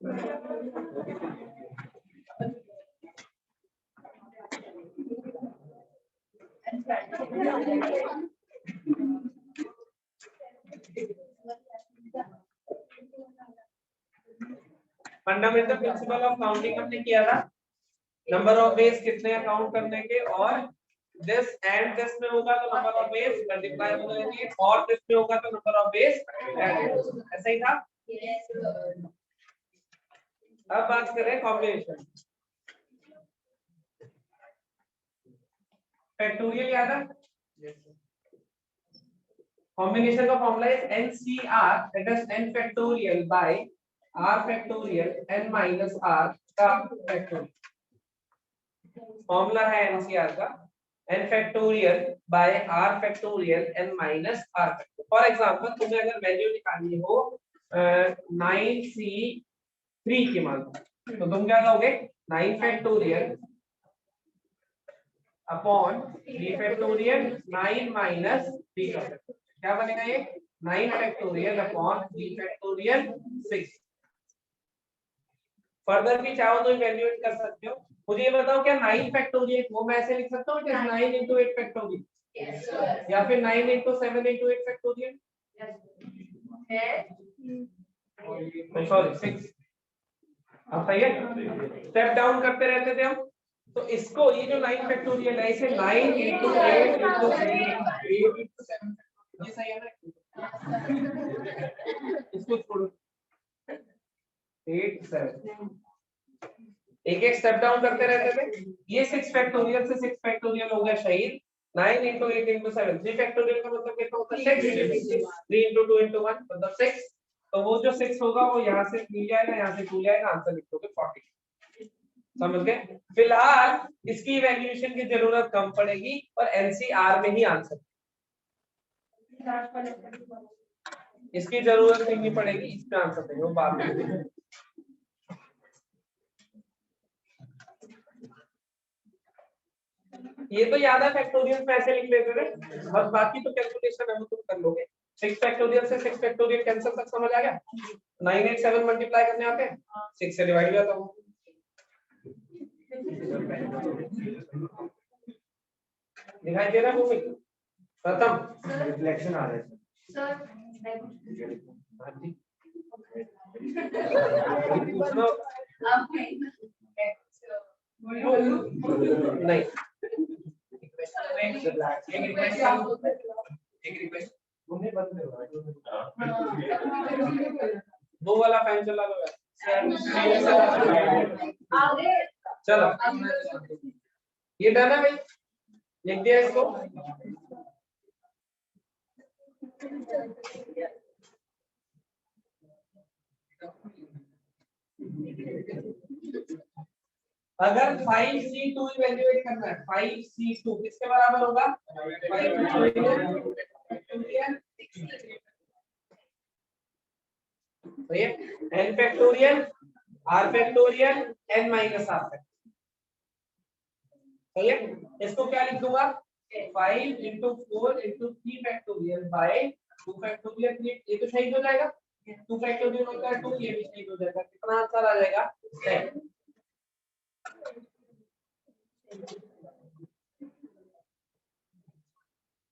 Fundamental principle of counting हमने किया था, नंबर ऑफ वेज कितने काउंट करने के, और दिस एंड दिस में होगा तो नंबर ऑफ वेज मल्टीप्लाई हो जाएंगे, और दिस में होगा तो नंबर ऑफ वेज ऐड, ऐसा ही था। अब बात करें कॉम्बिनेशन। फैक्टोरियल याद है? कॉम्बिनेशन का फॉर्मूला है NCR, that is n factorial by r factorial n minus r का फैक्टोरियल। फॉर्मूला है NCR का n factorial by r factorial n minus r factorial. For example तुम्हें अगर वैल्यू निकालनी हो 9C3 की मान, तो तुम क्या कहोगे 9 फैक्टोरियल अपॉन 3 फैक्टोरियल 9 माइनस 3 का फैक्टोरियल। क्या बनेगा ये 9 फैक्टोरियल अपॉन 3 फैक्टोरियल 6। फर्दर भी चाहो तो इवैल्यूएट कर सकते हो। मुझे ये बताओ क्या 9 फैक्टोरियल को मैं ऐसे लिख सकता हूँ कि 9 into 8 फैक्टोरियल, या फिर 9 into 7 into 8 फैक्टोरियल, सॉरी 6। अब सही है, स्टेप डाउन करते रहते थे हम। तो इसको ये जो 9 फैक्टोरियल है इसे 9 into 8 into 8 into 7, ये सही है ना? इसको छोड़ो 8 7, एक एक स्टेप डाउन करते रहते थे। ये 6 फैक्टोरियल से 6 फैक्टोरियल हो गया शहीद। 9 into 8 into 7, 3 फैक्टोरियल का मतलब कितना होता है 6, 3 into 2 into 1 मतलब 6। तो वो जो 6 होगा वो यहाँ से मिल जाएगा, यहाँ से मिल जाएगा, आंसर लिखोगे 40। समझ गए? फिलहाल इसकी इवैल्यूएशन की जरूरत कम पड़ेगी और एनसीआर में ही आंसर, इसकी जरूरत नहीं पड़ेगी, इसका आंसर देंगे वो बाद में। ये तो याद है फैक्टोरियल में ऐसे लिख लेते थे, बस बाकी तो कैलकुलेशन है वो तुम कर लोगे। 6 फैक्टोरियल से 6 फैक्टोरियल कैंसिल तक समझ आ गया? 9 8 7 मल्टीप्लाई करने आते हैं, 6 से डिवाइड हो जाता हूं। दिखाई दे रहा है मूवी खत्म, रिफ्लेक्शन आ रहा है सर। हां जी पूछो नहीं, एक रिक्वेस्ट दो वाला फैन चला लो चलो। ये डन है भाई, लिख दिया इसको। अगर 5C2 इवैल्यूएट करना है, 5C2 किसके बराबर होगा? 5 n factorial r factorial n minus r factorial. सही है, इसको क्या लिख दूंगा 5 into 4 into 3 factorial by 2 factorial. ये तो सही हो जाएगा, 2 फैक्टोरियल होता है 2, ये भी सही हो जाएगा। कितना आंसर आ जाएगा 10।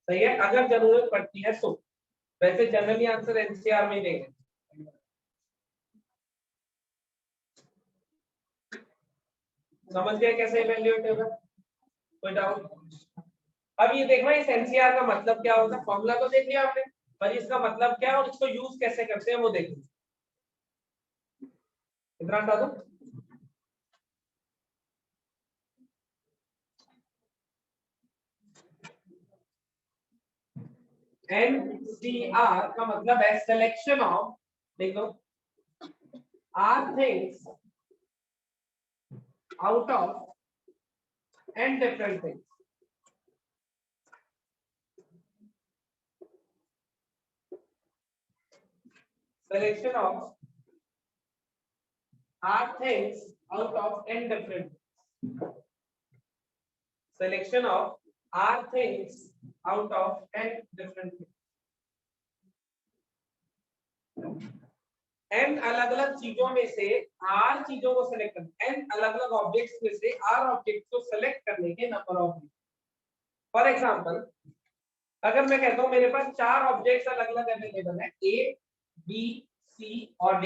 सही है, अगर जरूरत पड़ती है तो। वैसे जनरली आंसर एनसीआर में देंगे। समझ गए कैसे इवैल्यूएट होगा? कोई डाउट? अब ये देखो इस एनसीआर का मतलब क्या होता है, फॉर्मूला तो देख लिया आपने, पर इसका मतलब क्या है और इसको यूज कैसे करते हैं वो देखो। इतना हटा दो। NCR का मतलब है सिलेक्शन ऑफ, देखो R things out of n different things. Selection of are things out of n different. Selection of are things out of n different. n अलग अलग चीजों में से r चीजों को सेलेक्ट करना, n अलग अलग ऑब्जेक्ट्स में से r ऑब्जेक्ट्स को सेलेक्ट करने के नंबर ऑफ। फॉर एग्जांपल अगर मैं कहता हूं मेरे पास 4 ऑब्जेक्ट्स अलग अलग अवेलेबल है, a b c और d,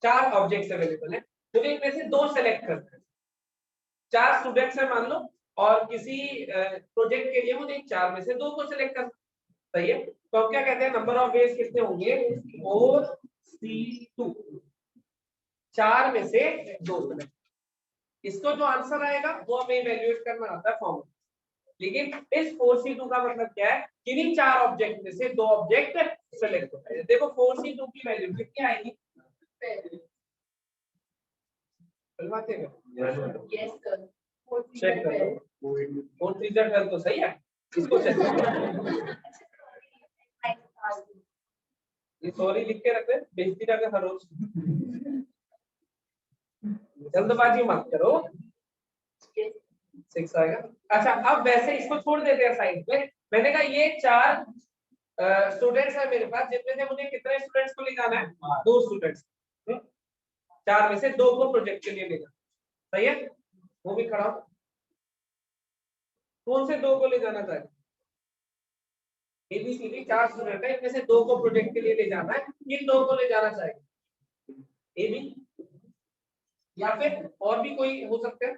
4 ऑब्जेक्ट्स अवेलेबल है, मुझे इनमें से 2 सेलेक्ट करना है। 4 स्टूडेंट्स है मान लो, और किसी प्रोजेक्ट के लिए मुझे 4 में से 2 को सिलेक्ट करना, सही है। तो अब क्या कहते हैं, नंबर ऑफ वेज कितने होंगे, 4c2, 4 में से 2 सेलेक्ट। इसको जो आंसर आएगा वो हमें इवैल्यूएट करना आता है फॉर्मूला। लेकिन इस 4c2 का मतलब क्या है, किन्हीं 4 ऑब्जेक्ट में से 2 ऑब्जेक्ट सेलेक्ट होता है। देखो 4c2 की वैल्यू कितनी आएगी, यस सर, चेक कर लो, 4 3 12 तो सही है, इसको चेक करो। ये सॉरी लिख के रखे, बेइज्जती ना कर हर रोज, जल्दबाजी मत करो। 6 आएगा। अच्छा अब वैसे इसको छोड़ देते हैं साइड में। मैंने कहा ये 4 स्टूडेंट्स है मेरे पास, जिनमें से मुझे कितने स्टूडेंट्स को ले जाना है, 2 स्टूडेंट्स। 4 में से 2 को प्रोजेक्ट के लिए ले जाना, सही है। वो भी खड़ा, कौन से 2 को ले जाना चाहिए, एबीसीडी 4 स्टूडेंट है, इनमें से 2 को प्रोजेक्ट के लिए ले जाना है, किन 2 को ले जाना चाहिए, एबी या फिर और भी कोई हो सकते हैं,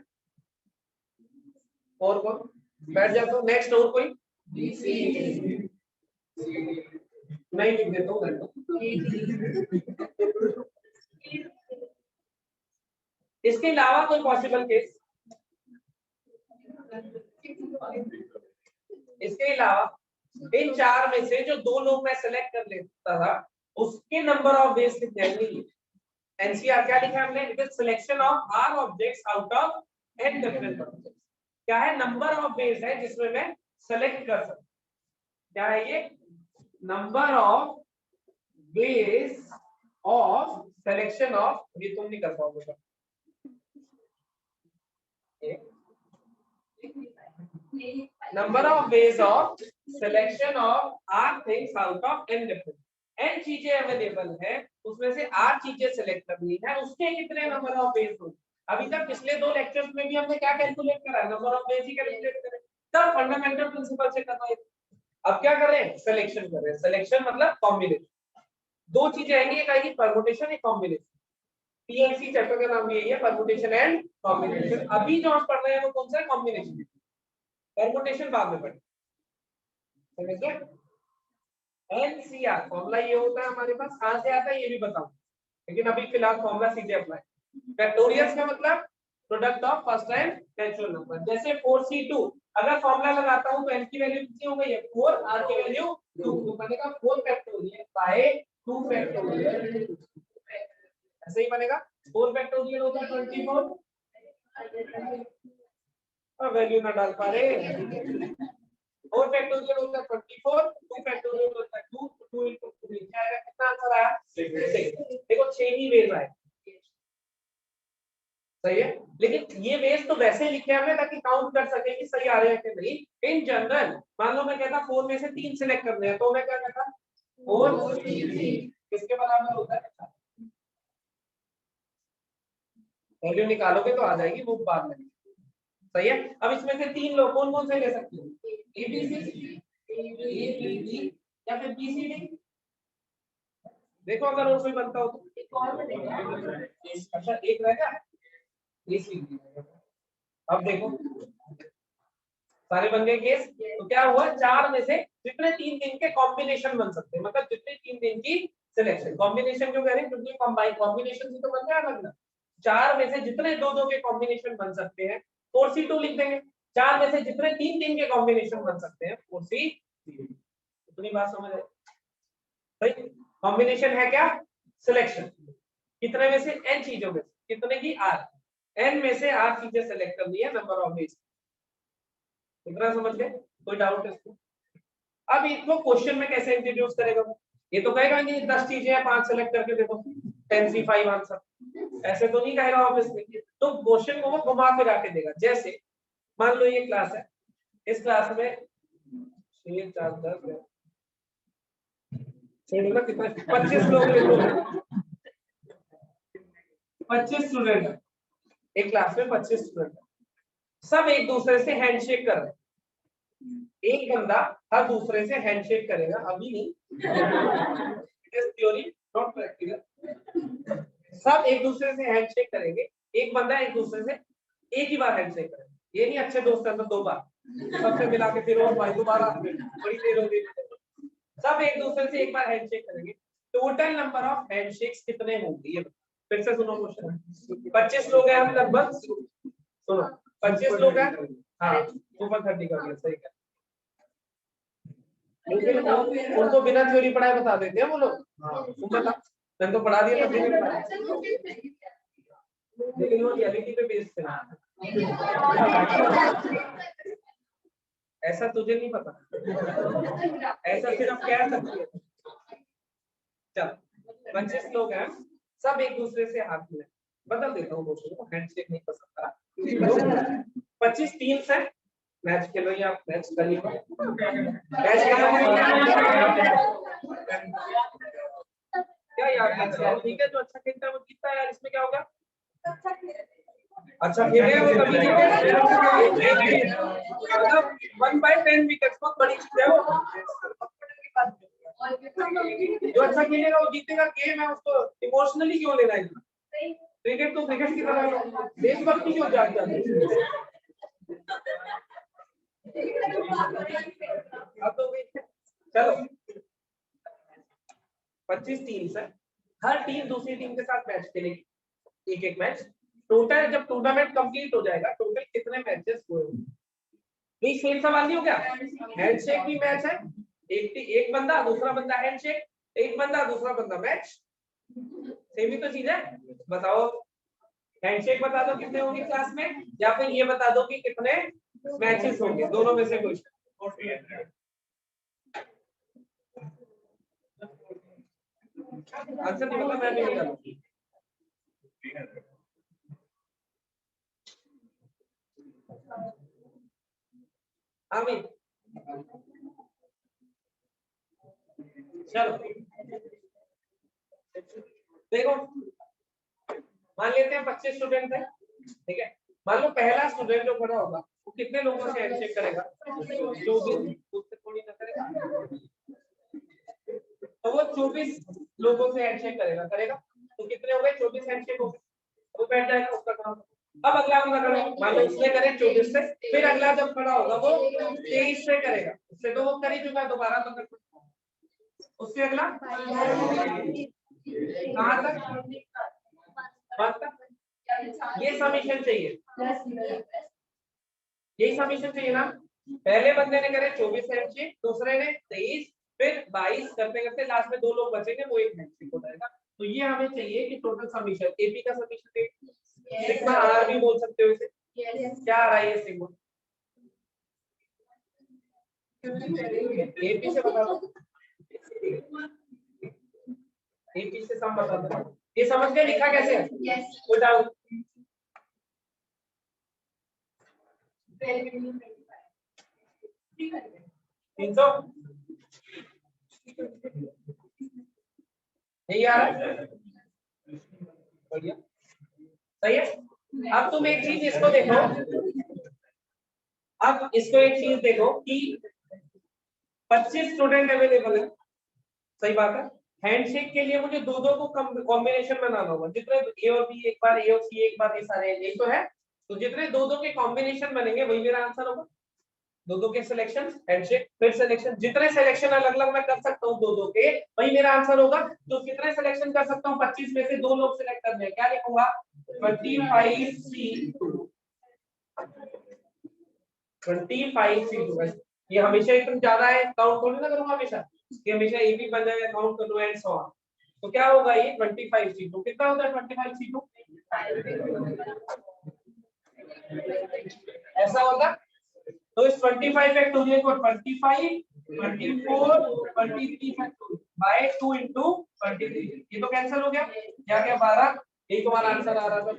और कौन, बैठ जाता हूँ नेक्स्ट, और कोई नहीं लिख देता हूँ। इसके अलावा कोई पॉसिबल केस, इसके अलावा इन 4 में से जो 2 लोग मैं सेलेक्ट कर लेता था उसके नंबर ऑफ वेज कितने आएंगे। एनसीआर क्या लिखा है हमने, it is selection of R objects out of n different objects. क्या है, नंबर ऑफ वेज है जिसमें मैं सेलेक्ट कर सकता, क्या है ये, number of ways of selection of, ये तुम नहीं कर पाओगे, number of ways of selection of R things out of n different, n चीजें अवेलेबल है उसमें से r चीजें सेलेक्ट करनी है, उसके कितने नंबर ऑफ वेज होंगे। अभी तक पिछले 2 लेक्चर्स में भी हमने क्या कैलकुलेट करा है, number of veg he calculate करें, तब फंडामेंटल प्रिंसिपल से करना है। अब क्या कर रहे हैं, सिलेक्शन कर रहे हैं। सिलेक्शन मतलब कॉम्बिनेशन, 2 चीजें आएंगी, एक आएगी परमुटेशन, एक कॉम्बिनेशन। पीएलसी चैप्टर का नाम यही है, परमुटेशन एंड कॉम्बिनेशन। अभी जो हम पढ़ रहे हैं वो कौन सा है, कॉम्बिनेशन, परमुटेशन बाद में पढ़ेंगे, समझ गए। एनसीआर फॉर्मूला ये होता है हमारे पास, कहां से आता है ये भी बताऊं, लेकिन अभी फिलहाल फॉर्मूला सीधे अप्लाई। फैक्टोरियल्स का मतलब product of first and natural number. जैसे 4c2 अगर फॉर्मूला लगाता हूं तो n की वैल्यू कितनी हो गई है, 4, r की वैल्यू 2, तो बनेगा 4 फैक्टोरियल बाय 2 फैक्टोरियल, ऐसे ही बनेगा। 4 फैक्टोरियल होता है 24, और वैल्यू ना डाल पा रहे, 4 फैक्टोरियल होता है 24, 2 फैक्टोरियल होता है 2, 2 into 3 क्या आएगा, कितना आंसर आया, 6। देखो 6 ही वेज आए, सही है। लेकिन ये वेज तो वैसे लिखे हमने ताकि काउंट कर सके कि सही आ रहे हैं कि नहीं। इन जनरल मान लो मैं कहता 4 में से 3 सिलेक्ट करने हैं, तो मैं क्या कहता 4 किसके बराबर होता है, वैल्यू निकालोगे तो आ जाएगी, वो बाद में, सही है। अब इसमें से 3 लोग कौन कौन से ले सकते हो, एबीसी, एबीडी या फिर बीसीडी। देखो अगर और कोई बनता हो तो एक और बनेगा, अच्छा एक रहेगा एसीडी। अब देखो सारे बन गए केस, तो क्या हुआ, 4 में से जितने 3 दिन के कॉम्बिनेशन बन सकते हैं, मतलब जितने 3 दिन की सिलेक्शन, कॉम्बिनेशन क्यों कह रहे हैं, क्योंकि कंबाइन कॉम्बिनेशन से तो बनता है अलग अलग। 4 में से जितने 2 के कॉम्बिनेशन बन सकते हैं 4c2 लिख देंगे, 4 में से जितने 3 के कॉम्बिनेशन बन सकते हैं 4c। इतनी बात समझ आई, भाई कॉम्बिनेशन है क्या, सिलेक्शन, कितने में से, n चीजों में से, कितने की, r, n में से r चीजें सेलेक्ट करनी है, नंबर ऑफ वेज। इतना समझ गए, कोई डाउट है इसको। अब इसको क्वेश्चन में कैसे इंट्रोड्यूस करेगा, ये तो कहेगा कि 10 चीजें हैं 5 सेलेक्ट करके देखो 10c5 आंसर, ऐसे तो नहीं कहेगा ऑब्वियसली। तो क्वेश्चन को वो घुमा फिरा के देगा। जैसे मान लो ये क्लास है, इस क्लास में 6 4 10 छोड़ो कितना 25 लोग ले लो, 25 स्टूडेंट एक क्लास में, 25 स्टूडेंट सब एक दूसरे से हैंडशेक कर रहे हैं। एक बंदा हर दूसरे से हैंडशेक करेगा, अभी नहीं, थ्योरी नॉट प्रैक्टिकल। सब एक दूसरे से हैंडशेक करेंगे, एक बंदा एक दूसरे से एक ही बार हैंडशेक करेगा। ये नहीं अच्छे दोस्त हैं तो 2 बार, सबसे मिला के फिर और भाई दोबारा बड़ी देर हो गई। सब एक दूसरे से एक बार हैंडशेक करेंगे। टोटल नंबर ऑफ हैंडशेक्स कितने होंगे? ये फिर से सुनो क्वेश्चन। 25 लोग हैं हम लगभग, सुनो 25 लोग हैं, हाँ सुपर 30 का सही है। उनको बिना थ्योरी पढ़ाए बता देते हैं वो लोग। तुम बता, मैंने तो पढ़ा दिया था, लेकिन वो रियलिटी पे बेस्ड है। ऐसा तुझे नहीं पता, ऐसा सिर्फ कह सकती है। चल 25 लोग हैं, सब एक दूसरे से हाथ मिलाए। बदल देता हूँ क्वेश्चन को, हैंडशेक नहीं पसंद करा। 25 टीम्स हैं, मैच खेलो या मैच कर ली, मैच क्या यार, ठीक है जो अच्छा खेलता है वो जीतता है यार, इसमें क्या होगा? अच्छा खेले वो तभी जीते, मतलब 1/10 विकेट्स बहुत बड़ी चीज है वो। जो अच्छा खेलेगा वो जीतेगा, गेम है, उसको इमोशनली क्यों लेना है? क्रिकेट तो क्रिकेट की तरह, देशभक्ति क्यों जाग जाती है? अब तो चलो 25 टीम्स है, हर टीम दूसरी टीम के साथ मैच खेलेगी, एक एक मैच। टोटल जब टूर्नामेंट कंप्लीट हो जाएगा, टोटल कितने मैचेस हुए होंगे? सेम सवाल नहीं हो गया? हैंडशेक भी मैच है, एक बंदा दूसरा बंदा हैंडशेक, एक बंदा दूसरा बंदा मैच, सेम ही तो चीज है। बताओ हैंडशेक बता दो कितने होंगे क्लास में, या फिर ये बता दो कि कितने मैचेस होंगे, दोनों में से कुछ। आंसर नहीं पता, मैं भी नहीं जानता। आमीन, चलो देखो, मान लेते हैं 25 स्टूडेंट है, ठीक है। मान लो पहला स्टूडेंट जो खड़ा होगा वो कितने लोगों से हैंडशेक करेगा? जो भी उससे थोड़ी ना करेगा, तो वो 24 लोगों से हैंडशेक करेगा। तो कितने हो गए? 24 हैंडशेक हो गए, वो बैठ जाएगा उसका काम। अब अगला बंदा खड़ा होगा, मान लो उसने करे 24 से, फिर अगला जब खड़ा होगा वो 23 से करेगा, उससे तो वो कर ही चुका है, दोबारा तो कर, उससे अगला कहां तक? ये समीशन चाहिए, यही समीशन चाहिए ना। पहले बंदे ने करे 24 हैंडशेक, दूसरे ने 23, फिर 22, करते करते लास्ट में 2 लोग बचेंगे, वो एक हैंडशेक हो जाएगा। तो ये हमें चाहिए कि टोटल समीशन, एपी का समीशन सिग्मा आर भी बोल सकते हो इसे। क्या आ रहा है ये सिग्मा? एपी से बता दो, एपी से सम बता दो। ये समझ गए लिखा कैसे है? कोई डाउट? 300 यही आ रहा है, बढ़िया सही है। अब तुम एक चीज इसको देखो, अब इसको एक चीज देखो कि 25 स्टूडेंट अवेलेबल है, सही बात है। हैंडशेक के लिए मुझे दो को कॉम्बिनेशन बनाना होगा, जितने ए और बी एक बार, ए और सी एक बार, ये सारे यही तो है। तो जितने दो के कॉम्बिनेशन बनेंगे वही मेरा आंसर होगा। दो के सिलेक्शन, हैंडशेक फिर सिलेक्शन, जितने सिलेक्शन अलग अलग मैं कर सकता हूँ दो के, वही मेरा आंसर होगा। तो कितने सिलेक्शन कर सकता हूँ? 25 में से 2 लोग सिलेक्ट करने हैं, क्या लिखूंगा? 25C2, 25C2। ये हमेशा इतना ज्यादा है, काउंट थोड़ी ना करूंगा हमेशा, ये हमेशा ए बी बन जाएगा, काउंट कर लो एंड सो ऑन। तो क्या होगा ये 25C2? कितना होता है 25C2? ऐसा होगा। तो इस 25 फैक्टोरियल को 25, 24, 23 फैक्टोरियल बाय 2 into 23, ये तो कैंसिल हो गया, क्या क्या 12, यही तुम्हारा आंसर आ रहा था,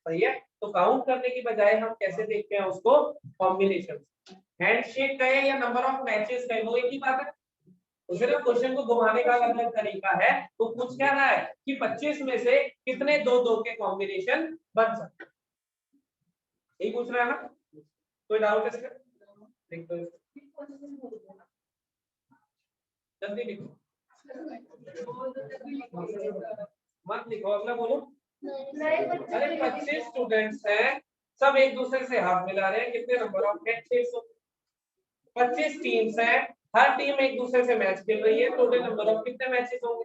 सही है। तो काउंट करने की बजाय हम कैसे देखते हैं उसको? कॉम्बिनेशन। हैंडशेक कहे या नंबर ऑफ मैचेस कहे, वो एक ही बात है। उसे ना क्वेश्चन को घुमाने का अलग अलग तरीका है। तो पूछ क्या रहा है कि 25 में से कितने दो दो के कॉम्बिनेशन बन सकते हैं, यही पूछ रहा है ना। कोई डाउट है इसमें? देखो जल्दी लिखो, मत लिखो, अगला बोलो। अरे 25 स्टूडेंट्स हैं, सब एक दूसरे से हाथ मिला रहे हैं, कितने नंबर ऑफ मैचेस? 25 टीम्स हैं, हर टीम एक दूसरे से मैच खेल रही है, टोटल नंबर ऑफ कितने मैचेस होंगे?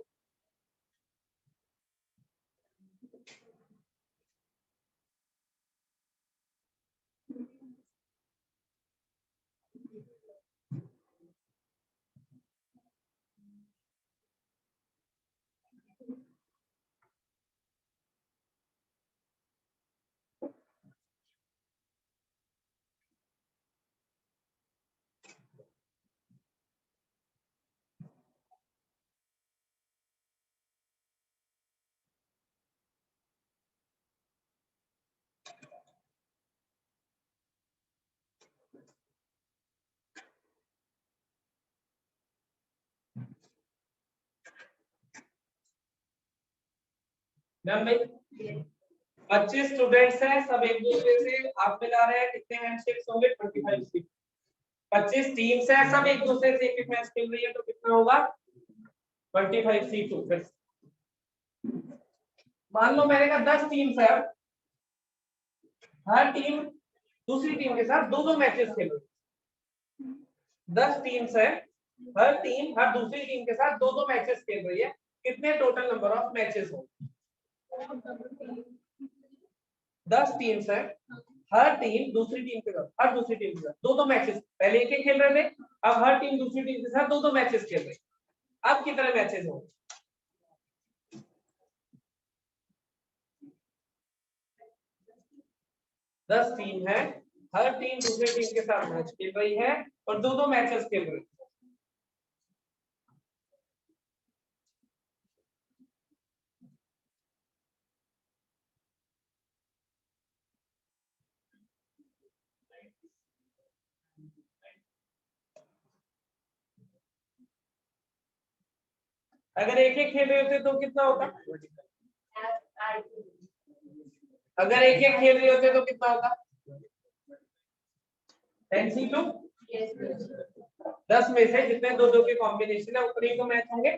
मैम भाई 25 स्टूडेंट्स हैं, सब एक दूसरे से हाथ मिला रहे हैं, कितने हैंडशेक्स होंगे? 25। 25 टीम्स हैं, सब एक दूसरे से एक एक मैच खेल रही है, तो कितना होगा? 25C2। मान लो मैंने कहा 10 टीम्स है, हर टीम दूसरी टीम के साथ दो दो मैचेस खेल रही है। 10 टीम्स है, हर टीम हर दूसरी टीम के साथ दो दो मैचेस खेल रही है, कितने टोटल नंबर ऑफ मैचेस होंगे? 10 टीम्स है, हर टीम दूसरी टीम के साथ हर दूसरी टीम के साथ दो दो मैचेस, पहले एक खेल रहे थे, अब हर टीम दूसरी टीम के साथ दो दो मैचेस खेल रही है, अब कितने मैचेस होंगे? 10 टीम है, हर टीम दूसरे टीम के साथ मैच खेल रही है और दो दो मैचेस खेल रही है। अगर एक एक खेल रहे होते तो कितना होता? अगर एक एक खेल रहे होते तो कितना होता? 10C2। 10 में से जितने दो दो के कॉम्बिनेशन है उतने ही तो मैच होंगे।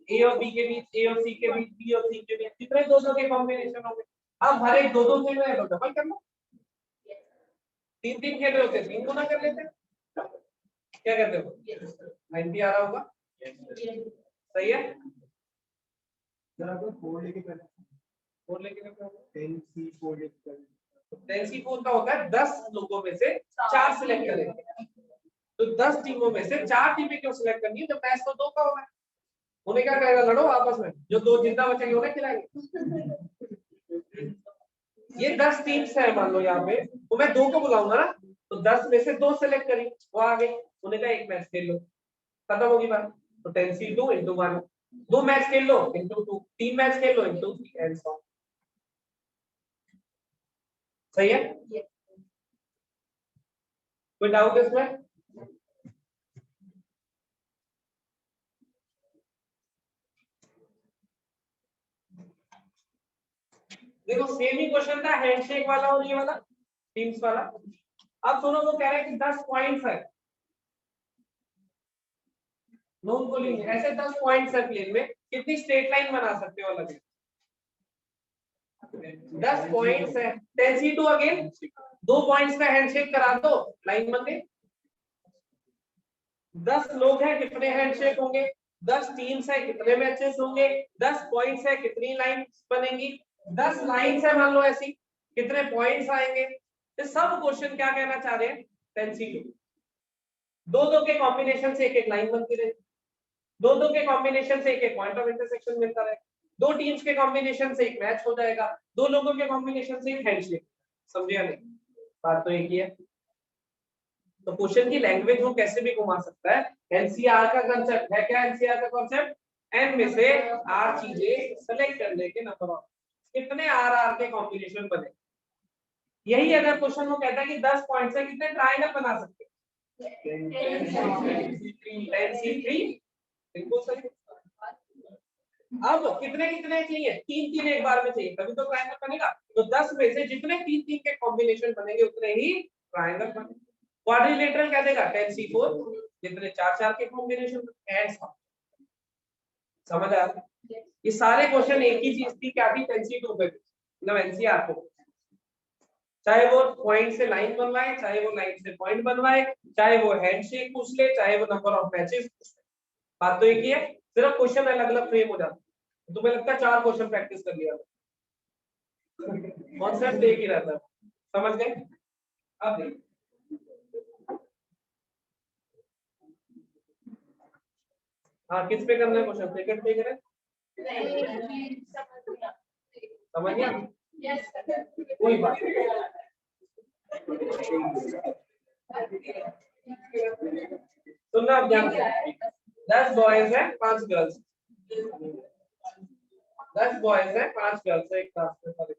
ए और बी के बीच, ए और सी के बीच, बी और सी के बीच, जितने दो दो के कॉम्बिनेशन होंगे। अब हर एक दो दो खेल रहे हैं तो डबल कर लो, तीन तीन खेल रहे होते तीन गुना कर लेते। क्या कहते हो? 90 आ रहा होगा, सही है। जरा तो 4 लेके कर, 4 लेके करते हो 10C4 लेके कर। 10C4 का होता है 10 लोगों में से 4 सिलेक्ट करेंगे, तो 10 टीमों में से 4 टीमें क्यों सिलेक्ट करनी है जब मैच तो 2 का होगा? उन्हें क्या करेगा? लड़ो आपस में, जो 2 जिंदा बचेंगे उन्हें खिलाएंगे। ये 10 टीम्स है मान लो यहाँ पे, तो मैं 2 को बुलाऊंगा ना, तो 10 में से 2 सिलेक्ट करी, वो आ गए, उन्हें कहा एक मैच खेल लो, खत्म होगी बात। तो 10C2 into 1, 2 मैच खेल लो into 2, 3 मैच खेल लो into 3 एंड सो। सही है? कोई डाउट इसमें? देखो सेम ही क्वेश्चन था, हैंडशेक वाला और ये वाला टीम्स वाला। अब सुनो, वो कह रहा है कि 10 पॉइंट्स है, नोन बॉलिंग ऐसे 10 पॉइंट्स है प्लेन में, कितनी स्ट्रेट लाइन बना सकते हो अलग? 10 पॉइंट्स है, 10C2 अगेन 2 पॉइंट्स का हैंडशेक करा दो, लाइन बन गई। 10 लोग हैं, कितने हैंडशेक होंगे? 10 टीम्स है, कितने मैचेस होंगे? 10 पॉइंट्स है, कितनी लाइंस बनेंगी? 10 लाइंस है मान लो ऐसी, कितने पॉइंट्स आएंगे? ये सब क्वेश्चन क्या कहना चाह रहे हैं? 10C2 दो दो के कॉम्बिनेशन से एक एक लाइन बनती रहे, दो दो के कॉम्बिनेशन से एक एक पॉइंट ऑफ इंटरसेक्शन मिलता रहे, दो टीम्स के कॉम्बिनेशन से एक मैच हो जाएगा, दो लोगों के कॉम्बिनेशन से एक हैंडशेक। समझिया नहीं? बात तो एक ही है। तो क्वेश्चन की लैंग्वेज वो कैसे भी घुमा सकता है। एनसीआर का कांसेप्ट है क्या? एनसीआर का कांसेप्ट एन में से आर चीजें सेलेक्ट करने के नंबर ऑफ कितने आर के कॉम्बिनेशन बने। यही अगर क्वेश्चन वो कहता है कि 10 पॉइंट से कितने ट्रायंगल बना सकते हैं, 10C3 बिल्कुल सही। अब कितने कितने चाहिए? तीन तीन एक बार में चाहिए, तभी तो ट्रायंगल बनेगा। तो 10 में से जितने तीन तीन के कॉम्बिनेशन बनेंगे उतने ही ट्रायंगल बनेगा। क्वाड्रिलेटरल क्या देगा? 10C4। जितने चार चार के कॉम्बिनेशन ऐड समझ आ रहा है? ये सारे क्वेश्चन एक ही चीज थी, क्या थी? 10C2 पे मतलब एनसीआर को, चाहे वो पॉइंट से लाइन बनवाए, चाहे वो लाइन से पॉइंट बनवाए, चाहे वो हैंडशेक पूछ ले, चाहे वो नंबर ऑफ मैचेस पूछ ले, बात तो एक ही है, सिर्फ क्वेश्चन अलग अलग फ्रेम हो जाता है। तुम्हें लगता है 4 क्वेश्चन प्रैक्टिस कर लिया, कॉन्सेप्ट एक ही रहता है। समझ गए? अब देखिए, हाँ किस पे करना है क्वेश्चन? सेकंड पे करें? समझ गया? कोई बात नहीं। सुनना अब ध्यान से, 10 बॉयज है 5 गर्ल्स, 10 बॉयज है 5 गर्ल्स है एक क्लास में।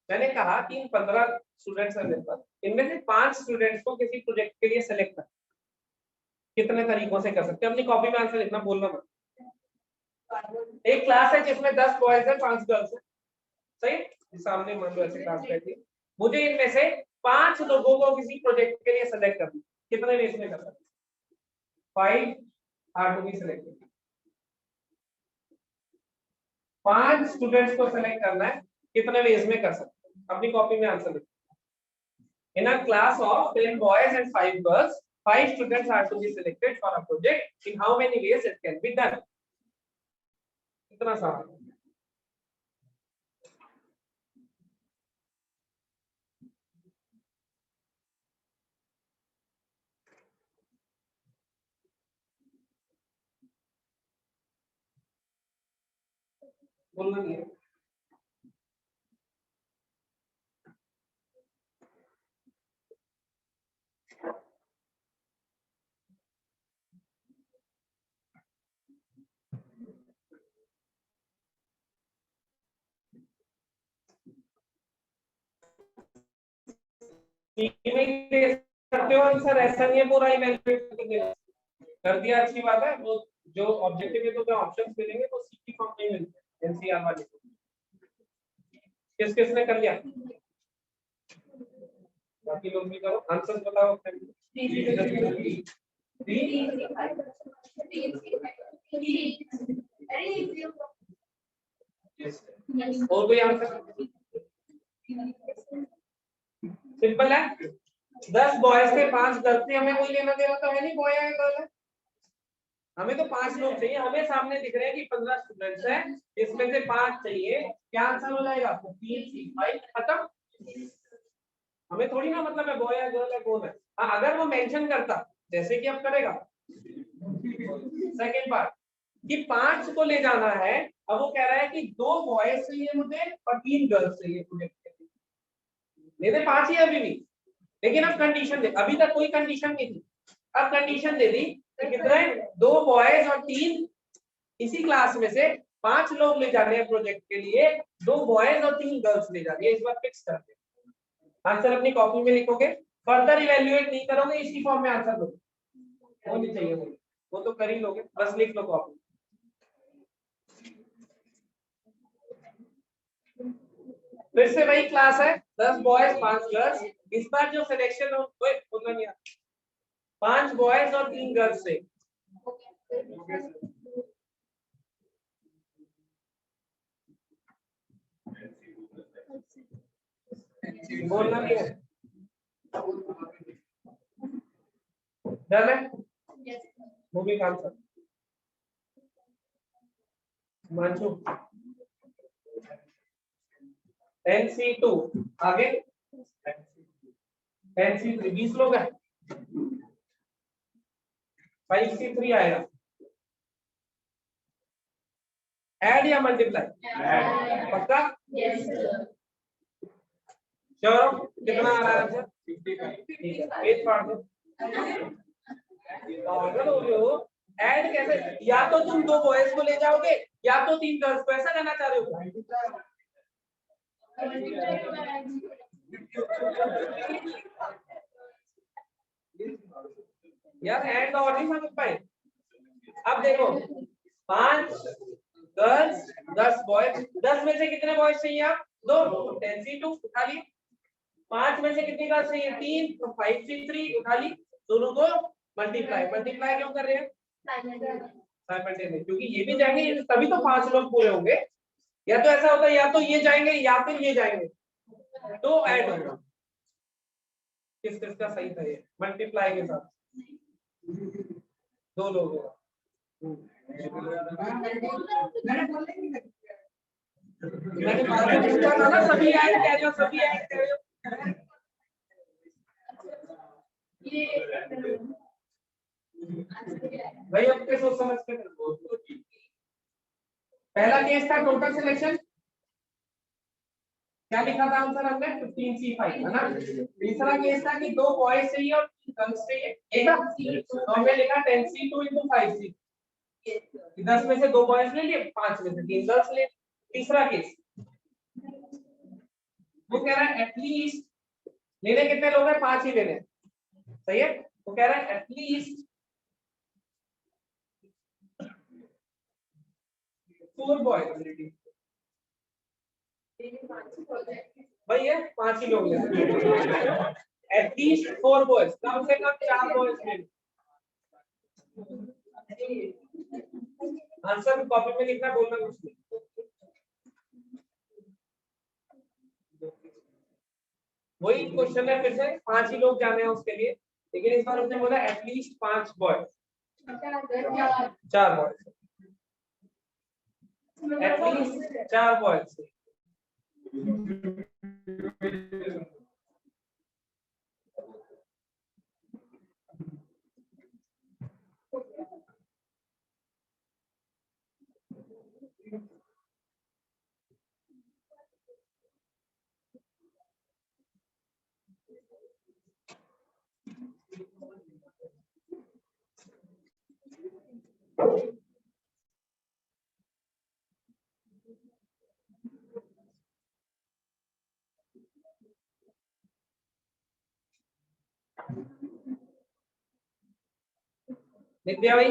मैंने कहा कि इन 15 स्टूडेंट्स हैं मेरे पास, इनमें से 5 स्टूडेंट्स को किसी प्रोजेक्ट के लिए सेलेक्ट कर, कितने तरीकों से कर सकते हैं? अपनी कॉपी में आंसर लिखना, बोलना मत। एक क्लास है जिसमें 10 बॉयज है 5 गर्ल्स है, सही? सामने मान लो ऐसे क्लास बैठी, मुझे इनमें से 5 लोगों को किसी प्रोजेक्ट के लिए सेलेक्ट करना, कितने वेज में कर सकते? 5 R to be selected. 5 students को सेलेक्ट करना है, कितने वेज में कर सकते हैं? अपनी कॉपी में आंसर लिखो। In a class of 10 boys and 5 girls, 5 students are to be selected for a project. In how many ways it can be done? इतना सारा। बोलना नहीं है। करते हो आंसर, ऐसा नहीं है पूरा इवैल्यूएट कर दिया, अच्छी बात है। वो जो ऑब्जेक्टिव है तो जो ऑप्शंस मिलेंगे वो सीटी फॉर्म नहीं मिलते एनसीआर वाले को। किस किसने कर लिया? बाकी लोग भी करो, आंसर बताओ। और कोई आंसर? सिंपल है, 10 बॉयज थे 5 गर्ल्स थे, हमें कोई लेना देना तो है नहीं, बॉय है गर्ल है, हमें तो 5 लोग चाहिए। हमें सामने दिख रहे हैं कि 15 स्टूडेंट्स हैं, इसमें से 5 चाहिए, क्या आंसर हो जाएगा? 3C5 खत्म। हमें थोड़ी ना मतलब है बॉय है गर्ल है कौन है। हाँ अगर वो मेंशन करता, जैसे कि अब करेगा सेकंड पार्ट, कि 5 को ले जाना है, अब वो कह रहा है कि 2 बॉयज चाहिए मुझे और 3 गर्ल्स चाहिए मुझे, मेरे 5 ही अभी भी, लेकिन अब कंडीशन दे, अभी तक कोई कंडीशन नहीं थी, अब कंडीशन दे दी कि कितने? 2 बॉयज और 3, इसी क्लास में से 5 लोग ले जाने हैं प्रोजेक्ट के लिए, 2 बॉयज और 3 गर्ल्स ले जानी है, इस बार फिक्स करते हैं। आंसर अपनी कॉपी में लिखोगे, फर्दर इवैल्यूएट नहीं करोगे, इसी फॉर्म में आंसर दो, होनी चाहिए वो तो कर ही लोगे, बस लिख लो कॉपी। फिर से वही क्लास है, 10 बॉयज 5 गर्ल्स, इस बार जो सिलेक्शन हो बोलना नहीं, 5 बॉयज और 3 गर्ल्स से बोलना नहीं है, डन है? वो भी काम कर मानसू। NC2 आगे, NC3 20 लोग हैं, 5C3 आएगा, ऐड या मल्टीप्लाई? पक्का? श्योर? कितना आ रहा है आंसर? 8 पार्ट दो। पागल हो रहे हो, ऐड कैसे? या तो तुम 2 बॉयज को ले जाओगे या तो 3 गर्ल्स को, ऐसा करना चाह रहे हो? यार ऐड और नहीं समझ पाए, अब देखो 5 गर्ल्स 10 बॉयज, 10 में से कितने बॉयज चाहिए आप? 2, 10C2 उठा ली। 5 में से कितनी गर्ल्स चाहिए? 3, तो 5C3 उठा ली। दोनों को मल्टीप्लाई क्यों कर रहे हैं? साइमल्टेनियस, क्योंकि ये भी जाएंगे तभी तो 5 लोग पूरे होंगे। या तो ऐसा होता है या तो ये जाएंगे या फिर ये जाएंगे, तो ऐड होगा। किसका सही था ये? मल्टीप्लाई के साथ 2 लोग होगा। मैंने बात पूछा था ना, सभी ऐड कह रहे हो, सभी ऐड कह रहे हो। भाई अपने सोच समझ के पहला केस था टोटल सिलेक्शन, क्या लिखा था आंसर हमने? 15C5 है ना। तीसरा केस था कि 2 बॉयज चाहिए और 3 गर्ल्स चाहिए, एक ना, तो हमने लिखा 10C2 × 5C। 10 में से 2 बॉयज ले लिए, 5 में से 3 गर्ल्स ले। तीसरा केस वो कह रहा है एटलीस्ट लेने कितने लोग हैं? 5 ही लेने, सही है। वो कह रहा है एटलीस्ट 4 बॉयज, भाई है 5 ही लोग लेने। एटलीस्ट 4 बॉयज, कम से कम 4 बॉयज लेने। आंसर कॉपी में लिखना, बोलना कुछ नहीं। वही क्वेश्चन है, फिर से 5 ही लोग जाने हैं उसके लिए, लेकिन इस बार उसने बोला at least 5 boys, 4 boys, at least 4 boys. लिख दिया भाई?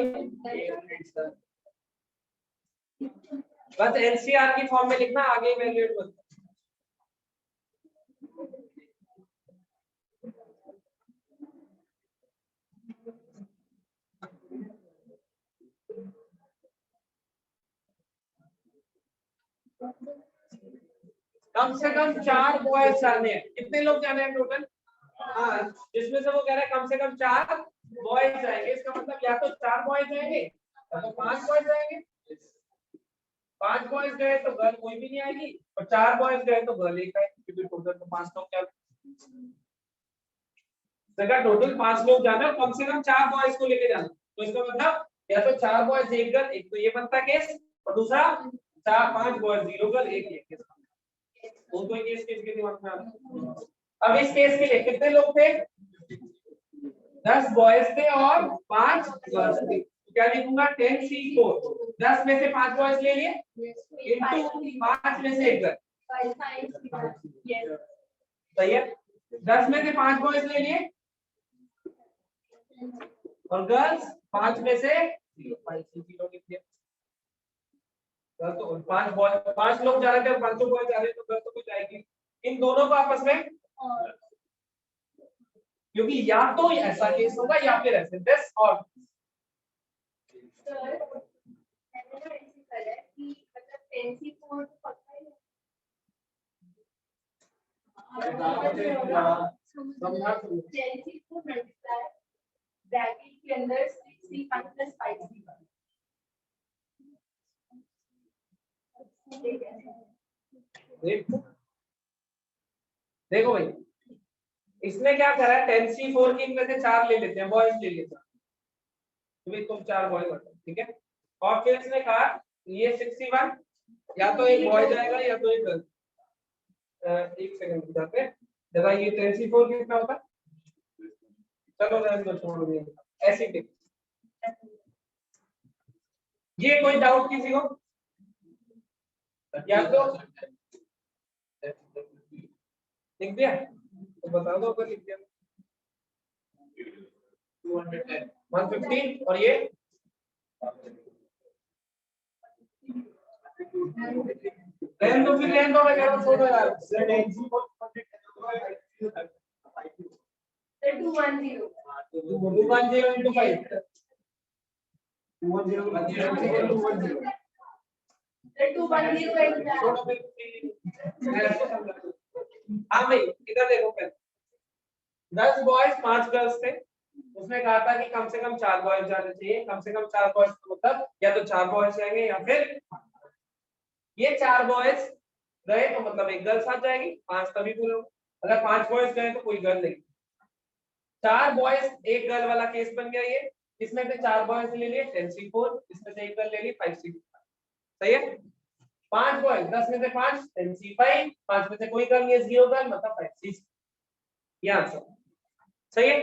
बस एनसीआर की फॉर्म में लिखना, आगे इवैल्यूएट मत। कम से कम 4 बॉयज जाने हैं। कितने लोग जाने हैं टोटल? हाँ, जिसमें से वो कह रहा है कम से कम 4 बॉयज जाएंगे, इसका मतलब या तो 4 बॉयज जाएंगे या तो 5 बॉयज जाएंगे। 5 बॉयज गए तो गर्ल कोई भी नहीं आएगी, और 4 बॉयज गए तो गर्ल एक आएगी, क्योंकि टोटल तो 5 लोग क्या जगह, टोटल 5 लोग जाना, कम से कम 4 बॉयज को लेके जाना। तो इसका मतलब या तो 4 बॉयज एक गर्ल, एक तो ये बनता केस, और दूसरा 5 बॉयज 0 गर्ल एक केस। वो तो केस के दिमाग में आ रहा है। अब इस केस के लिए कितने लोग थे? 10 बॉयज थे और 5 गर्ल्स थे। क्या लिखूंगा? 10C4, 10 में से 5 बॉयज ले लिए इनटू 5 में से एक गर्ल, सही है। 10 में से 5 बॉयज ले लिए और गर्ल्स 5 में से 0 लिख दिया। तो 5 लोग जा रहे थे, 5 बॉयज जा रहे तो गर्ल तो कुछ आएगी। इन दोनों को आपस में, क्योंकि या तो ऐसा केस होगा या फिर ऐसे, दिस और देखो भाई, इसने क्या करा है? 10C4 की इनमें से 4 ले लेते हैं, बॉयज ले लेते हैं, तो भाई तुम 4 बॉयज हो, ठीक है। और फिर इसने कहा ये 61, या तो एक बॉय जाएगा या तो एक गर्ल। एक सेकंड जाते हैं जरा, ये 10C4 कितना होता? चलो रहने दो, छोड़ दिए ऐसे ही। ये कोई डाउट किसी को? या तो लिख दिया तो बता दो अगर लिख दिया। 150 और ये रहने दो, फिर रहने दो, मैं कह रहा हूं छोड़ो यार। 210 into 5 हाँ भाई इधर देखो पहले 10 बॉयज 5 गर्ल्स थे। उसने कहा था कि कम से कम 4 बॉयज जाने चाहिए, कम से कम 4 बॉयज मतलब या तो 4 बॉयज जाएंगे या फिर ये 4 बॉयज गए तो मतलब एक गर्ल साथ जाएगी, 5 तभी पूरे होंगे। अगर 5 बॉयज गए तो कोई गर्ल नहीं। 4 बॉयज एक गर्ल वाला केस बन गया ये। इसमें से 4 बॉयज ले लिए 10C4, इसमें से एक गर्ल ले ली 5C5। सही है। 5 बॉयज 10 में से 5 10C5, 5 में से कोई गर्ल नहीं है 0 गर्ल मतलब 5C6। ये आंसर सही है।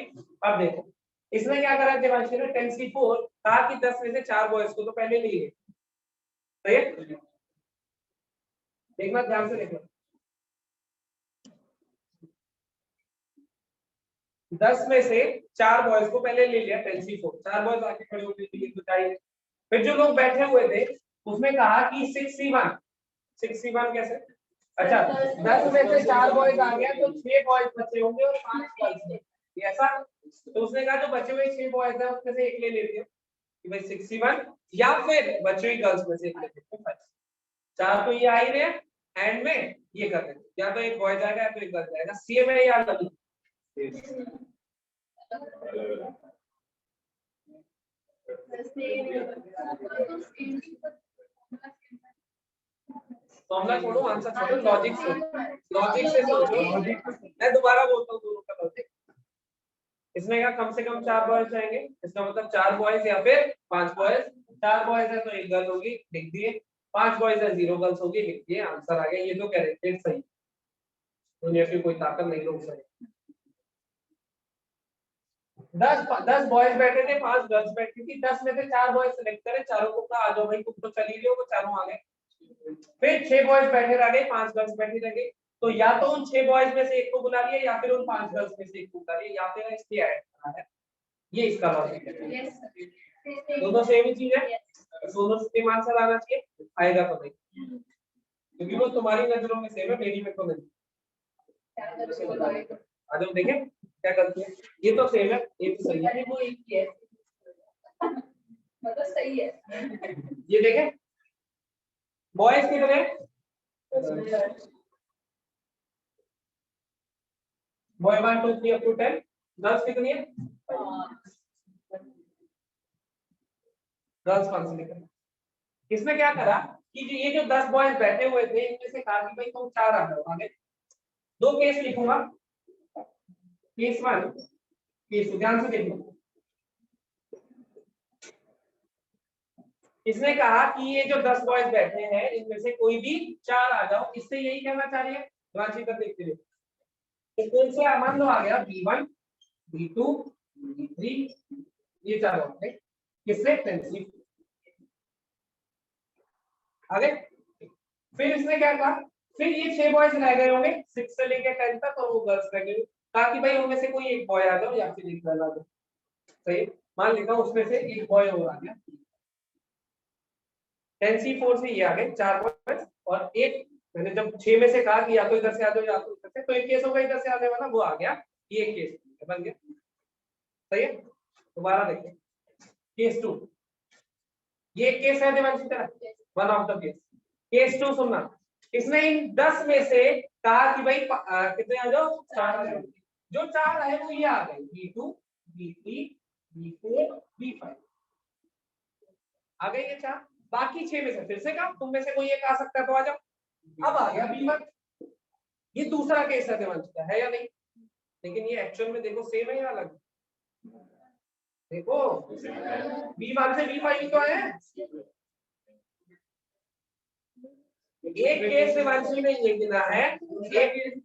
अब देखो इसमें क्या करा देवांशी ने 10C4 कहा कि 10 में से 4 बॉयज को तो पहले ले लिए। सही है। देखना ध्यान से देखना 10 में से 4 बॉयज को पहले ले लिया 10C4, 4 बॉयज आके खड़े होते थे बताइए। फिर जो लोग बैठे हुए थे उसमें कहा कि 6C1 कैसे? अच्छा 10 में से 4 बॉयज आ गया तो 6 बॉयज बचे होंगे और 5 गर्ल्स। ये ऐसा तो उसने कहा जो बचे हुए 6 बॉयज है उसमें से एक ले लेते हैं कि भाई 6C1 या फिर बचे हुए गर्ल्स में से एक ले लेते हैं। 4 तो ये आ ही रहे हैं एंड में ये कर देते या तो एक बॉय जाएगा या तो एक गर्ल जाएगा। सेम है या अलग? फॉर्मूला छोड़ो आंसर छोड़ो लॉजिक से सोचो। मैं दोबारा बोलता हूँ दोनों का लॉजिक। इसमें क्या कम से कम 4 बॉयज जाएंगे, इसका मतलब 4 बॉयज या फिर 5 बॉयज। 4 बॉयज है तो एक गर्ल होगी, लिख दिए। 5 बॉयज है 0 गर्ल्स होगी, लिख दिए। आंसर आ गया। ये तो करेक्टेड सही, दुनिया की कोई ताकत नहीं रोक सकती। 10 बॉयज बैठे थे 5 गर्ल्स बैठी थी। 10 में से 4 बॉयज सिलेक्ट करे, चारों को कहा आ जाओ भाई तुम तो चली रही हो, वो चारों आ गए। फिर 6 बॉयज बैठे रह गए, 5 गर्ल्स बैठी रह गई। तो या तो उन 6 बॉयज में से एक को बुला लिया या फिर उन 5 गर्ल्स में से एक को बुला लिया या फिर इसलिए ऐड करना है। ये इसका लॉजिक है। दोनों सेम ही चीज है, दोनों सेम आंसर आना चाहिए, आएगा तो नहीं क्योंकि वो तुम्हारी नजरों में सेम है, मेरी में तो नहीं। आ जाओ देखें क्या करती है। ये तो सेम है, ये तो सही है, वो एक ही है मतलब सही है। ये देखें बॉयज कितने? Boy 1 2 3 up to 10। गर्ल्स कितनी है? गर्ल्स 5 से लेकर। इसमें क्या करा कि ये जो 10 बॉयज बैठे हुए थे इनमें से कहा कि भाई तुम 4 आ जाओ आगे। 2 केस लिखूंगा, केस 1 केस 2, ध्यान से देखो। इसने कहा कि ये जो 10 बॉयज बैठे हैं इनमें से कोई भी 4 आ जाओ, इससे यही कहना चाह रही है। रांची तक देखते रहो तो कौन सा मान लो आ गया B1 B2 B3 ये 4 होंगे किससे? 10C आगे। फिर इसने क्या कहा, फिर ये 6 बॉयज रह गए होंगे 6 से लेकर 10 तक और वो गर्ल्स रह गई। कहा कि भाई उनमें से कोई एक बॉय आ जाओ या फिर एक गर्ल आ जाओ। सही, मान लेता हूं उसमें से एक बॉय और आ गया। 10C4 से ये आ गए 4 बॉयज और एक। मैंने जब 6 में से कहा कि या तो इधर से आ जाओ या तो इधर से, तो एक केस होगा इधर से आने वाला, वो आ गया। ये एक केस बन गया। सही है। दोबारा देखिए केस 2। ये एक केस है देवांशी तरह, one of the case. Case 2 सुनना, इसने इन 10 में से कहा कि भाई कितने आ जाओ? 4 आ जाओ। जो 4 है वो ये आ गए B2 B3 B4 B5 आ गए ये 4। बाकी 6 में से फिर से कहा तुम में से कोई एक आ सकता है तो आ जाओ। अब आ गया B1। ये दूसरा केस है देवांशी का, है या नहीं? लेकिन ये एक्चुअल में देखो सेम है या अलग? देखो B1 से B5 तो आए हैं। एक केस देवांशी ने ये गिना है, एक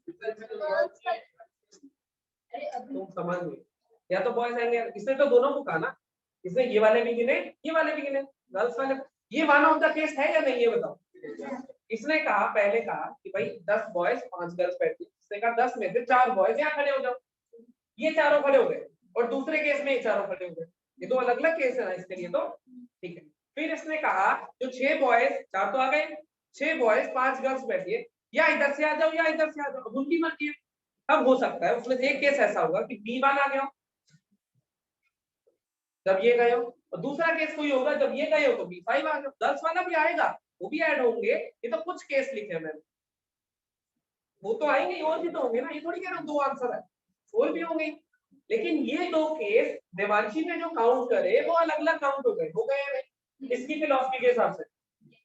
तुम समझ गए। या तो बॉयज आएंगे, इसने तो दोनों को कहा ना, इसने ये वाले भी गिने ये वाले भी गिने, गर्ल्स वाले। ये वन ऑफ द केस है या नहीं ये बताओ। इसने कहा पहले कहा कि भाई 10 बॉयज 5 गर्ल्स बैठी, इसने कहा 10 में से 4 बॉयज यहाँ खड़े हो जाओ। ये चारों खड़े हो गए और दूसरे केस में ये चारों खड़े हो गए। ये तो अलग अलग केस है ना इसके लिए, तो ठीक है। फिर इसने कहा जो 6 बॉयज, 4 तो आ गए, 6 बॉयज 5 गर्ल्स बैठिए, या इधर से आ जाओ या इधर से आ जाओ, अब उनकी मर्जी है। अब हो सकता है उसमें से एक केस ऐसा होगा कि B1 आ गया हो जब ये गए हो, और दूसरा केस कोई होगा जब ये गए हो तो B5 आ गया। गर्ल्स वाला भी आएगा, वो भी ऐड होंगे। ये तो कुछ केस लिखे हैं मैंने, वो तो आएंगे, और भी तो होंगे ना, ये थोड़ी कह रहा हूं 2 आंसर है, और भी होंगे। लेकिन ये 2 केस देवांशी ने जो काउंट करे वो अलग अलग काउंट हो गए या नहीं, इसकी फिलॉसफी के हिसाब से।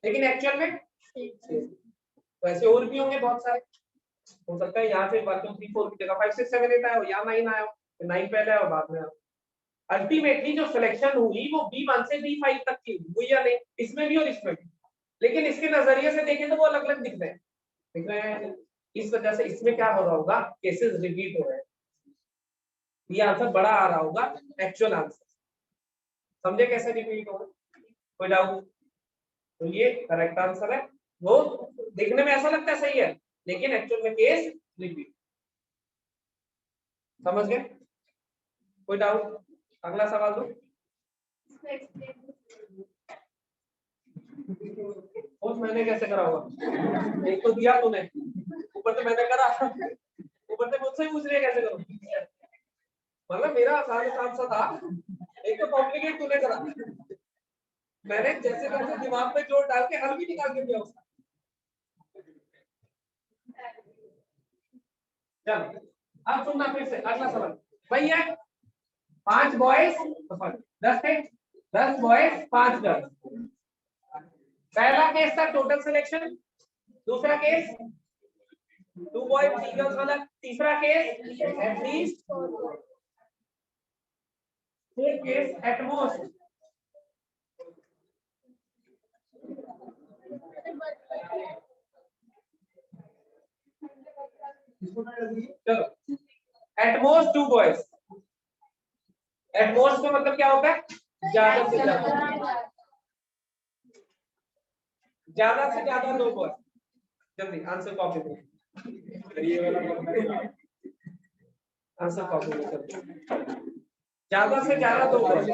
लेकिन एक्चुअल में तो ऐसे और भी होंगे बहुत सारे। हो सकता है यहाँ से 1 2 3 4 की जगह 5 6 7 8 आया हो, या 9 आया हो, 9 पहले आया हो बाद में आया। अल्टीमेटली जो सिलेक्शन हुई वो B1 से B5 तक की हुई या नहीं, इसमें भी और इसमें भी। लेकिन इसके नजरिए से देखें तो वो अलग अलग दिख रहे हैं। इस वजह से इसमें क्या हो रहा होगा, केसेस रिपीट हो रहे हैं, ये आंसर बड़ा आ रहा होगा एक्चुअल आंसर। समझे कैसे रिपीट हो रहा है? कोई डाउट? तो ये करेक्ट आंसर है। वो देखने में ऐसा लगता है सही है, लेकिन एक्चुअल में केस रिपीट। समझ गए? कोई डाउट? अगला सवाल दो। उस मैंने कैसे करा होगा, एक तो दिया तूने, ऊपर से मैंने करा, ऊपर से मुझसे पूछ रही है कैसे करूं। मतलब मेरा आसान काम सा था, एक तो कॉम्प्लिकेट तूने करा, मैंने जैसे तैसे दिमाग में जोर डाल के हल भी निकाल के दिया उसका। चल अब सुनना फिर से अगला सवाल। वही है 5 बॉयज 10 थे, 10 बॉयज 5 गर्ल्स। पहला केस था टोटल सिलेक्शन, दूसरा केस 2 बॉयज 3 गर्ल्स वाला, तीसरा case at least, fourth case at most. चलो at most 2 boys, at most का मतलब क्या होता है, ज्यादा से ज्यादा 2 बॉयज। जल्दी आंसर कॉपी करो, आंसर कॉपी करो, ज्यादा से ज्यादा 2 बॉयज।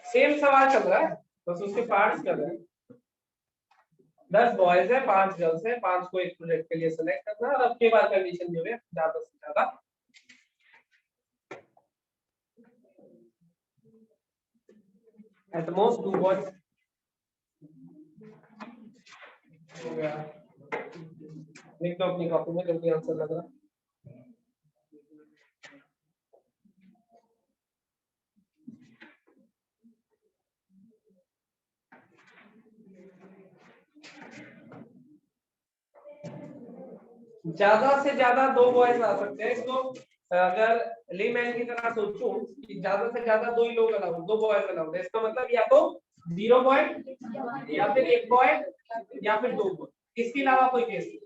सेम सवाल चल रहा है, बस उसके पार्ट्स कर रहे हैं। 10 बॉयज है 5 गर्ल्स है, 5 को एक प्रोजेक्ट के लिए सेलेक्ट करना है, और अब के बाद कंडीशन जो है ज्यादा से ज्यादा एट मोस्ट 2 बॉयज हो गया। लिख दो अपनी कॉपी में जल्दी आंसर लग रहा। ज्यादा से ज्यादा 2 बॉयज आ सकते हैं। इसको अगर लेमैन की तरह सोचूं कि ज्यादा से ज्यादा 2 ही लोग अलाउड, 2 बॉयज अलाउड है, इसका मतलब या तो 0 बॉय या फिर 1 बॉय या फिर 2 बॉय, इसके अलावा कोई केस नहीं।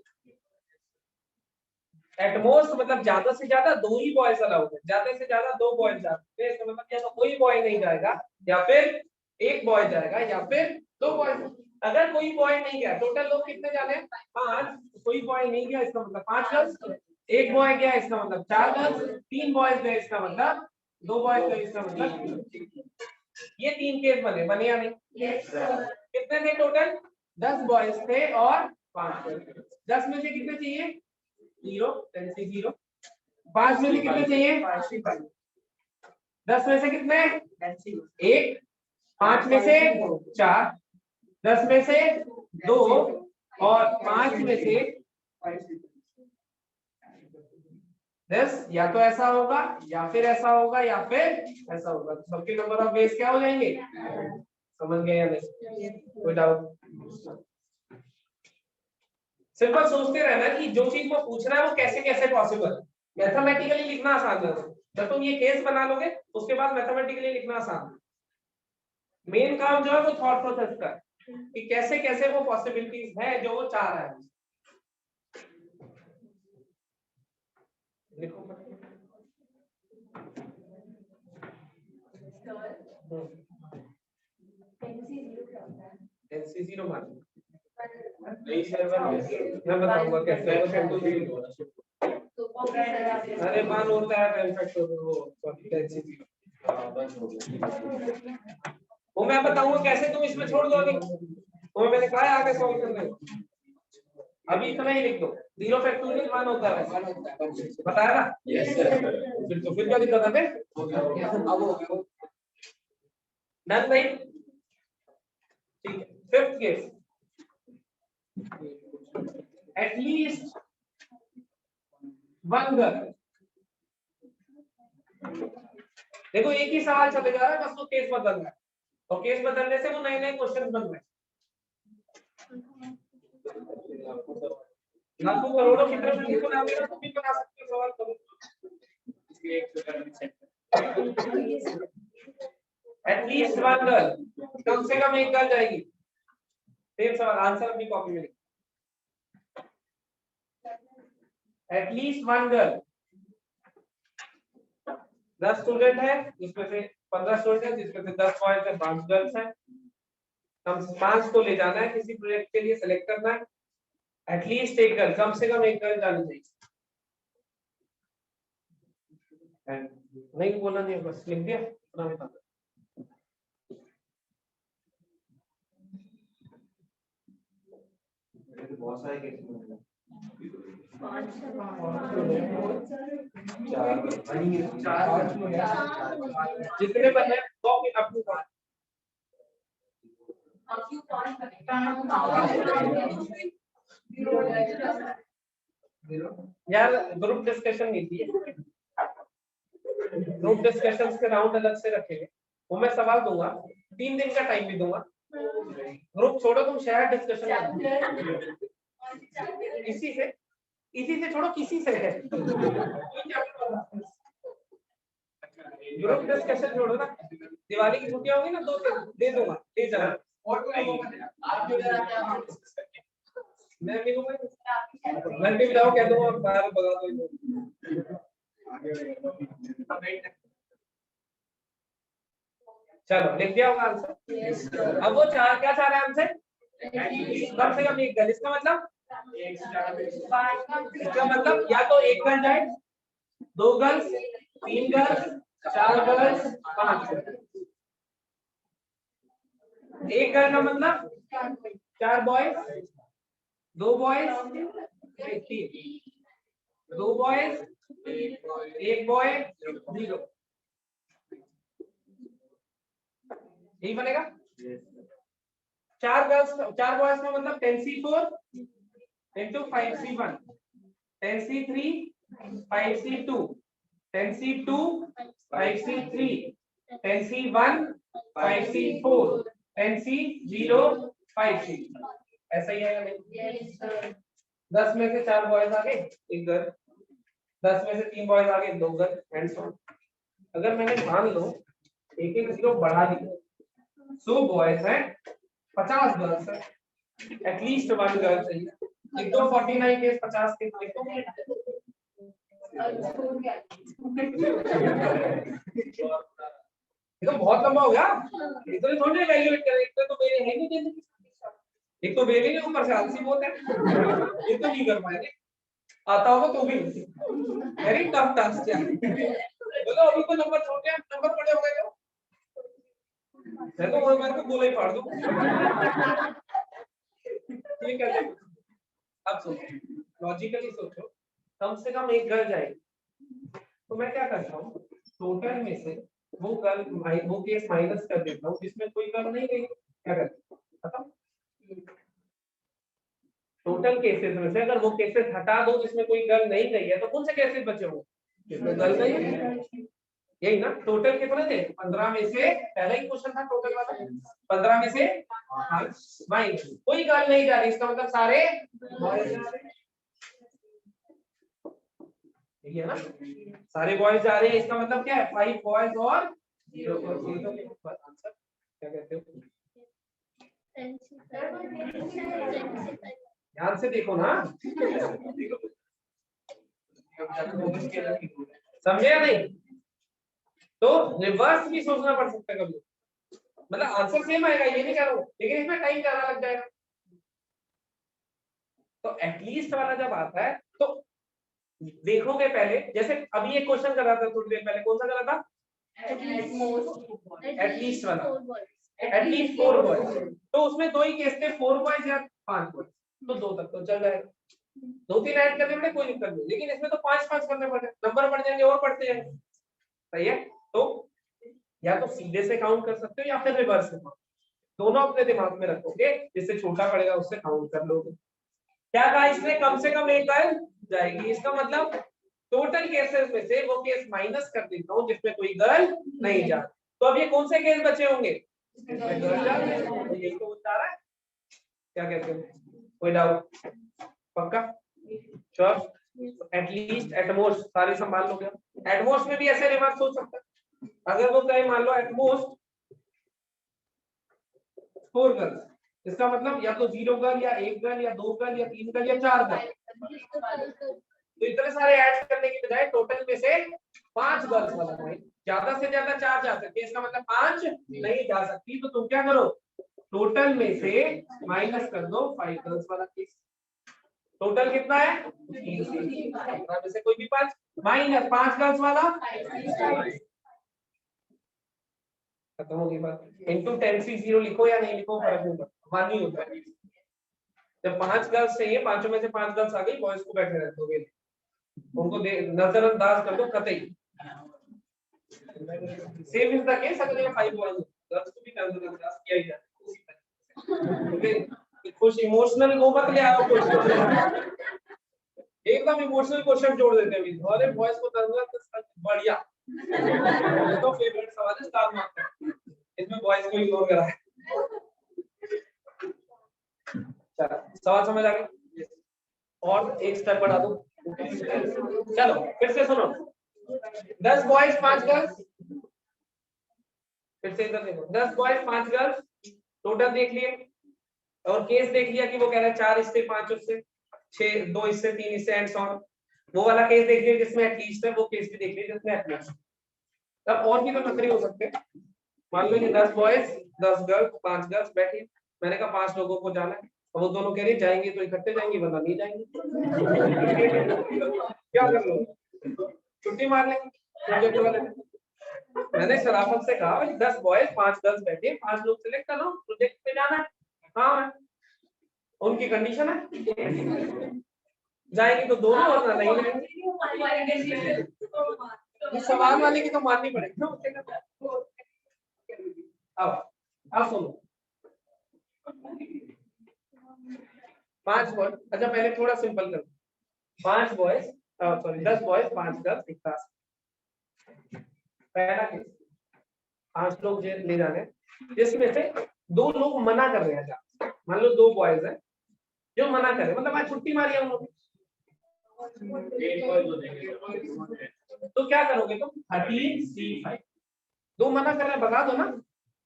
एट मोस्ट मतलब ज्यादा से ज्यादा 2 ही बॉयज अलाउड है, ज्यादा से ज्यादा 2 बॉयज जाते हैं, इसका मतलब या तो कोई बॉय नहीं जाएगा, या फिर 1 बॉय जाएगा, या फिर 2 बॉयज। अगर कोई बॉय नहीं गया, टोटल लोग कितने जाने, 5, कोई बॉय नहीं गया इसका मतलब 5 गर्ल्स, 1 बॉय गया इसका मतलब 4 गर्ल्स, 3 बॉयज गए इसका मतलब 2 बॉयज गए इसका मतलब। ये 3 केस बने या नहीं? कितने थे टोटल, 10 बॉयज थे और 5 गर्ल्स। 10 में से कितने चाहिए, 0 0, 5 में से कितने चाहिए, 10 में से कितने, 1, 5 में से 4, 10 में से 2 और 5 में से 10। या तो ऐसा होगा या फिर ऐसा होगा या फिर ऐसा होगा, तो सबके नंबर ऑफ बेस क्या हो जाएंगे। समझ गए या नहीं? कोई डाउट? सिंपल सोचते रहना कि जो चीज को पूछना है वो कैसे कैसे पॉसिबल है। मैथमेटिकली लिखना आसान है, जब तुम ये केस बना लोगे उसके बाद मैथमेटिकली लिखना आसान है। मेन काम जो है वो थॉट प्रोसेस का है कि कैसे कैसे वो पॉसिबिलिटीज है जो वो चाह रहा है। लिखो NC 0 मान मैं बताऊंगा कैसे। अरे मान होता है वो सॉरी वो मैं बताऊंगा कैसे, तुम इसमें छोड़ दो अभी। वो मैंने कहा है आगे सॉल्व करने को, अभी इतना ही लिख दो। 0 फैक्टोरियल 1 होता है, बताया ना? Yes sir. फिर तो फिर क्या दिक्कत है? अब डन भाई, ठीक है। Fifth case, at least one girl. देखो एक ही सवाल चले जा रहा है, बस वो केस बदल रहा है, और केस बदलने से वो नए नए क्वेश्चन बन रहे हैं। लाखों करोड़ों की तरफ नहीं बना मेरा, तुम भी बना सकते हो सवाल करो। एटलीस्ट वन गर्ल, कम से कम एक गर्ल जाएगी। सेम सवाल, आंसर अपनी कॉपी में लिखो। एटलीस्ट वन गर्ल, 10 स्टूडेंट है जिसमें से 15 स्टूडेंट है जिसमें से 10 बॉयज है 5 गर्ल्स हैं। हम 5 को ले जाना है किसी प्रोजेक्ट के लिए, सेलेक्ट करना है। एटलीस्ट एक गर्ल, कम से कम एक गर्ल जानी चाहिए। नहीं बोला नहीं, बस लिख दिया इतना बता दो। बहुत सारे केस जितने बने अपनी यार ग्रुप डिस्कशन नहीं थी, ग्रुप डिस्कशंस के राउंड अलग से रखेंगे। वो मैं सवाल दूंगा, 3 दिन का टाइम भी दूंगा। ग्रुप छोड़ो, तुम शेयर डिस्कशन इसी से छोड़ो, किसी से है ग्रुप डिस्कशन छोड़ो ना। दिवाली की छुट्टियां होंगी ना, 2 दिन दे दूंगा, ले जाना। मैं मिलूंगा, घंटे बिताओ, कह दूंगा बाहर भगा दो। चलो लिख दिया होगा आंसर। अब वो चार क्या चाह रहे हैं हमसे? कम से कम एक गर्ल। इसका मतलब या तो एक गर्ल जाए, 2 गर्ल्स, 3 गर्ल्स, 4 गर्ल्स, 5 गर्ल्स। एक गर्ल का मतलब 4 बॉयज, 2 बॉयज, 2 बॉयज, 1 बॉय, 0। यही बनेगा। 4 गर्ल्स, 4 बॉयज का मतलब 10C4 into 5C1, 10C3 5C2, 10C2 5C3, 10C1 5C4, 10C0 5C। ऐसा ही है या नहीं? 10 में से 4 बॉयज आ गए, 1 गर्ल। 10 में से 3 बॉयज आ गए, 2 गर्ल, एंड सो। अगर मैंने मान लो एक 0 बढ़ा दिया, 100 बॉयज हैं, 50 गर्ल्स हैं, एटलीस्ट 1 गर्ल चाहिए। लिख दो 49 केस 50 केस लिख दो। ये तो बहुत लंबा हो गया, इतने थोड़ी इवैल्यूएट करें, इतने तो मेरे है नहीं देने। एक तो बेबी के ऊपर से आलसी बहुत है, ये तो नहीं कर पाएंगे। आता होगा तो भी वेरी टफ टास्क है। बोलो अभी तो नंबर छोटे हैं, नंबर बड़े हो गए तो मैं तो मेरे को बोला ही फाड़ दूं। ठीक है, अब सोचो, लॉजिकली सोचो, कम से कम एक गर्ल जाएगी। तो मैं क्या करता हूँ, टोटल में से वो गर्ल, वो केस माइनस कर देता हूँ जिसमें कोई गर्ल नहीं गई। क्या करता हूँ, टोटल केसेस में से अगर वो केसेस हटा दो जिसमें कोई गर्ल नहीं गई है, तो कौन से केसेस बचे होंगे जिसमें गर्ल नहीं है? यही ना। टोटल कितने थे? 15 में से, पहला ही क्वेश्चन था टोटल वाला, 15 में से माइनस कोई गर्ल नहीं जा रही, इसका मतलब सारे बॉयज जा रहे हैं। ठीक है ना, सारे बॉयज जा रहे हैं, इसका मतलब क्या है? 5 बॉयज और 0 गर्ल्स। आंसर क्या कहते हो? ध्यान से देखो ना। समझे या नहीं? तो रिवर्स भी सोचना पड़ सकता है कभी, मतलब आंसर सेम आएगा ये नहीं कह रहा हूँ, लेकिन इसमें टाइम ज्यादा लग जाएगा। तो एटलीस्ट वाला जब आता है तो देखोगे पहले, जैसे अभी एक क्वेश्चन कर रहा था थोड़ी देर पहले, कौन सा कर रहा था? एटलीस्ट वाला, एटलीस्ट 4 बॉयज। तो उसमें 2 ही केस थे, 4 बॉयज या 5 बॉयज, तो 2 तक तो चल जाएगा। 2-3 ऐड करने में कोई दिक्कत नहीं, लेकिन इसमें तो 5-5 करने पड़े, नंबर बढ़ जाएंगे और बढ़ते जाएंगे। सही है? तो या तो सीधे से काउंट कर सकते हो या फिर रिवर्स से, दोनों अपने दिमाग में रखोगे, जिससे छोटा पड़ेगा उससे काउंट कर लोगे। क्या कहा इसने? कम से कम एक गर्ल जाएगी, इसका मतलब टोटल केसेस में से वो केस माइनस कर देता हूँ जिसमें कोई गर्ल नहीं जा। तो अब ये कौन से केस बचे होंगे? यही तो बता रहा है। क्या कहते हो? कोई डाउट? पक्का? श्योर? एटलीस्ट, एटमोस्ट सारे संभाल लोगे। एटमोस्ट में भी ऐसे रिवर्स हो सकता है, अगर वो कहे मान लो एटमोस्ट 4 गर्ल्स, इसका मतलब या तो 0 गर्ल या 1 गर्ल या 2 गर्ल या 3 गर्ल या 4 गर्ल। तो इतने सारे ऐड करने की बजाय टोटल में से 5 गर्ल्स वाला पॉइंट, ज्यादा से ज्यादा 4 जा सकती है, इसका मतलब 5 नहीं जा सकती। तो तुम क्या करो, टोटल में से माइनस कर दो 5 गर्ल्स वाला केस। टोटल कितना है? 3 में से कोई भी 5 माइनस 5 गर्ल्स वाला, खत्म होगी बात। इनटू 10 से 0 लिखो या नहीं लिखो फर्क नहीं पड़ता, मानी होता है। जब 5 गर्ल्स चाहिए, पांचों में से 5 गर्ल्स आ गई, बॉयज को बैठे रहते हो, उनको नजरअंदाज कर दो कतई। सेम इज द केस अगर ये 5 बॉयज गर्ल्स को भी नजरअंदाज किया ही जाए, ओके। कुछ इमोशनल वो मत ले आओ, कुछ एकदम इमोशनल क्वेश्चन जोड़ देते हैं अरे बॉयज को नजरअंदाज बढ़िया। तो फेवरेट सवाल है स्टार मार्क, इसमें बॉयज को इग्नोर करा है। सवाल समझ आ गया? और एक स्टेप बढ़ा दो। चलो फिर से सुनो, 10 बॉयज 5 गर्ल्स, फिर से इधर देखो, 10 बॉयज 5 गर्ल्स टोटल देख लिए, और केस देख लिया कि वो कह रहा है 4 इससे 5 उससे 6, 2 इससे 3 इससे एंड सो ऑन। वो वाला केस देख लिया जिसमें एटलीस्ट है, वो केस भी देख लिया जिसमें एटलीस्ट। तब और भी तो नखरे हो सकते हैं। मान लो ये 10 बॉयज 10 गर्ल्स 5 गर्ल्स बैठी, मैंने कहा 5 लोगों को जाना है, और वो दोनों कह रही जाएंगे तो इकट्ठे जाएंगे वरना नहीं जाएंगे। क्या कर लो, छुट्टी मार लेंगे प्रोजेक्ट वाले। मैंने शराफत से कहा 10 बॉयज 5 गर्ल्स बैठे, 5 लोग सिलेक्ट कर लो, प्रोजेक्ट पे जाना है। हाँ उनकी कंडीशन है, जाएंगे तो दोनों वरना नहीं जाएंगे। सवाल वाले की तो माननी पड़ेगी ना। अब सुनो, 5 बॉयज, अच्छा पहले थोड़ा सिंपल कर, 5 बॉयज सॉरी 10 बॉयज 5 गर्ल्स एक क्लास। पहला केस 5 लोग ले जाने, जिसमें से 2 लोग मना कर रहे हैं। मान लो 2 बॉयज हैं जो मना कर रहे हैं, मतलब आज छुट्टी मारी हम लोग, तो क्या करोगे तुम? 13C5, 2 मना कर रहे हैं भगा दो ना,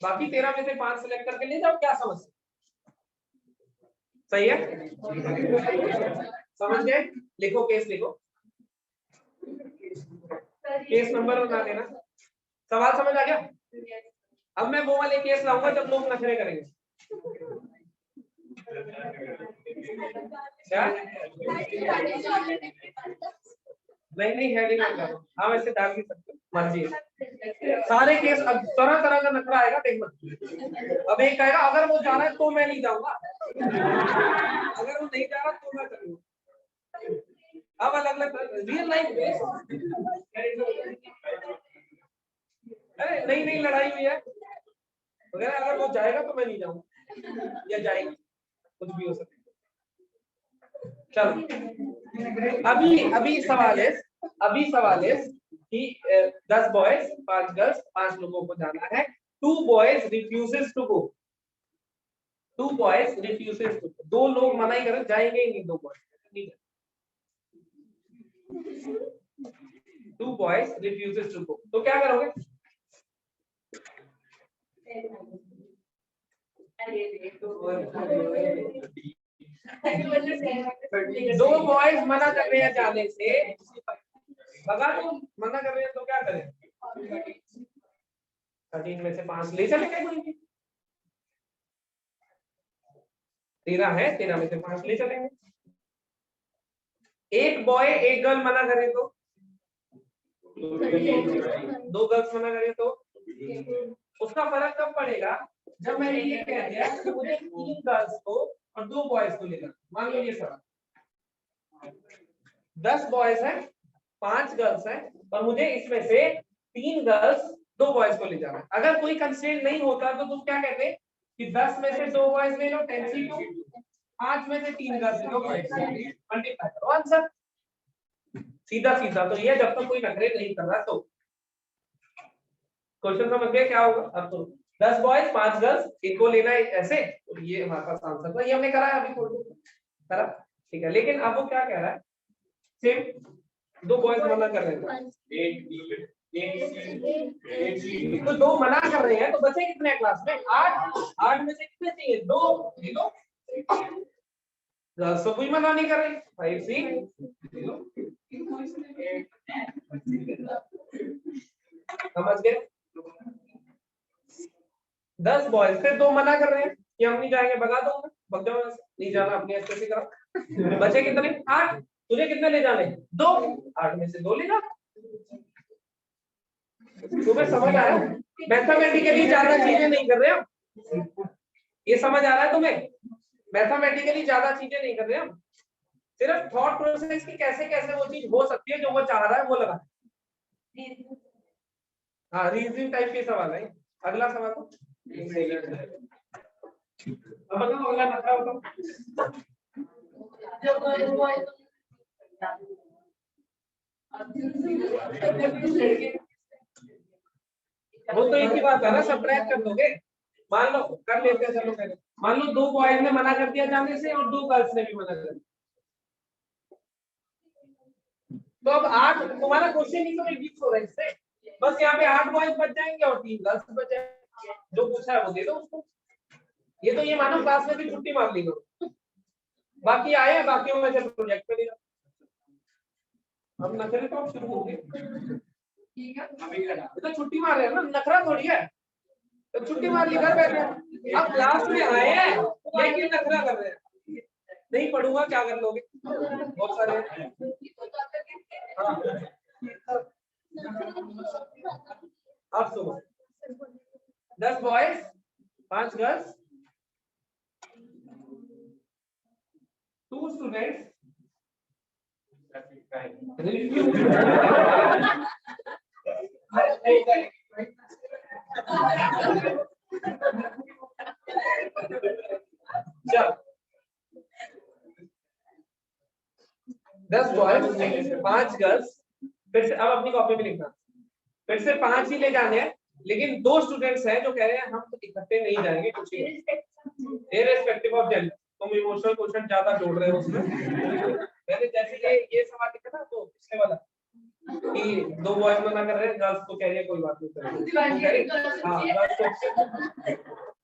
बाकी 13 में से 5 सेलेक्ट करके ले जाओ, क्या समस्या? सही है? समझ गए? लिखो केस, लिखो केस नंबर बता देना। सवाल समझ आ गया? अब मैं वो वाले केस लाऊंगा जब लोग नखरे करेंगे। क्या? नहीं हेडिंग में डालो, हाँ वैसे डाल भी सकते, मर्जी है। सारे केस अब तरह तरह का नखरा आएगा, देखना। अब एक कहेगा अगर वो जा रहा है तो मैं नहीं जाऊंगा, अगर वो नहीं जा रहा तो मैं करूंगा। अब अलग अलग रियल लाइफ, अरे नई नई लड़ाई हुई है, अगर वो जाएगा तो मैं नहीं जाऊंगा, या जाएगी, कुछ भी हो सकता है। चलो अभी सवाल है कि 10 बॉयज 5 गर्ल्स 5 लोगों को जाना है, 2 boys refuses to go, 2 boys refuses to go, 2 लोग मना ही कर जाएंगे ही नहीं, 2 boys 2 boys refuses to go, तो क्या करोगे? दो बॉयज मना कर रहे हैं जाने से, भगा दो, मना कर रहे हैं तो क्या करें? 13 में से 5 ले चलेंगे कोई भी, 13 है, 13 में से 5 ले चलेंगे। एक बॉय एक गर्ल मना करे तो, 2 गर्ल्स मना करे तो उसका फर्क कब पड़ेगा? जब मैंने ये कह दिया कि मुझे 3 गर्ल्स को और 2 बॉयज को लेना। मान लो ये सवाल 10 बॉयज हैं 5 गर्ल्स हैं और मुझे इसमें से 3 गर्ल्स 2 बॉयज को ले जाना। अगर कोई कंस्ट्रेंट नहीं होता तो तुम क्या कहते कि 10 में से 2 बॉयज ले लो 10c2, 5 में से 3 गर्ल्स ले लो 5c3, करो आंसर सीधा सीधा। तो ये जब तक कोई नखरे नहीं कर रहा तो क्वेश्चन समझ गए क्या होगा? अब तो 10 बॉयज 5 गर्ल्स इनको लेना है ऐसे, तो ये हमारे पास आंसर था, ये हमने करा है अभी करा, ठीक है। लेकिन अब वो क्या कह रहा है, सेम 2 बॉयज मना कर रहे हैं तो 2 मना कर रहे हैं तो बचे कितने क्लास में? 8 में से कितने चाहिए? 2 ले लो, गर्ल्स तो कोई मना नहीं कर रही, 5c ले लो, समझ गए? 10 बॉयज फिर 2 मना कर रहे हैं कि हम नहीं जाएंगे, भगा दो, भग जाओ, नहीं जाना, अपनी एसएससी करो। बचे कितने? 8, तुझे कितने ले जाने? 2, 8 में से 2 ले जा। तुम्हें समझ आया? मैथमेटिकली ज्यादा चीजें नहीं कर रहे हम, ये समझ आ रहा है तुम्हें? मैथमेटिकली ज्यादा चीजें नहीं कर रहे हम, सिर्फ थॉट प्रोसेस की कैसे कैसे वो चीज हो सकती है जो वो चाह रहा है वो लगा। हाँ, रीजनिंग टाइप के सवाल है। अगला सवाल तो अब बताओ, अगला बताओ। वो तो एक ही बात है ना, सबट्रैक्ट कर दोगे। मान लो कर लेते हैं, चलो पहले मान लो 2 बॉयज ने मना कर दिया जाने से और 2 गर्ल्स ने भी मना कर दिया, तो अब 8, तुम्हारा क्वेश्चन ही तो रिड्यूस हो रहा है इससे, बस यहाँ पे 8 बॉयज बच जाएंगे और 3 गर्ल्स बच जाएंगे, जो पूछा है वो दे दो उसको। ये तो ये मानो क्लास में भी छुट्टी मार ली करो, बाकी आए बाकी में से प्रोजेक्ट करेगा। अब नखरे तो शुरू हो गए, ठीक है, तो छुट्टी मार रहे हैं ना, नखरा थोड़ी है, तो छुट्टी मार ली घर बैठे। अब क्लास में आए हैं लेकिन नखरा कर रहे हैं, नहीं पढ़ूंगा, क्या कर लोगे? बहुत सारे हाँ। अब सुनो, 10 बॉयज 5 गर्ल्स, 2 स्टूडेंट्स चल 10 बॉयज 5 गर्ल्स, फिर से अब अपनी कॉपी में लिखना, फिर से 5 ही ले जाने हैं, लेकिन 2 स्टूडेंट्स हैं जो कह रहे हैं हम इकट्ठे नहीं जाएंगे, कुछ इररिस्पेक्टिव ऑफ जेंडर। तुम इमोशनल क्वेश्चन ज्यादा जोड़ रहे हो उसमें। मैंने जैसे ये सवाल लिखा था तो पिछले वाला कि 2 बॉयज मना कर रहे हैं, गर्ल्स को कह रही है कोई बात नहीं, हाँ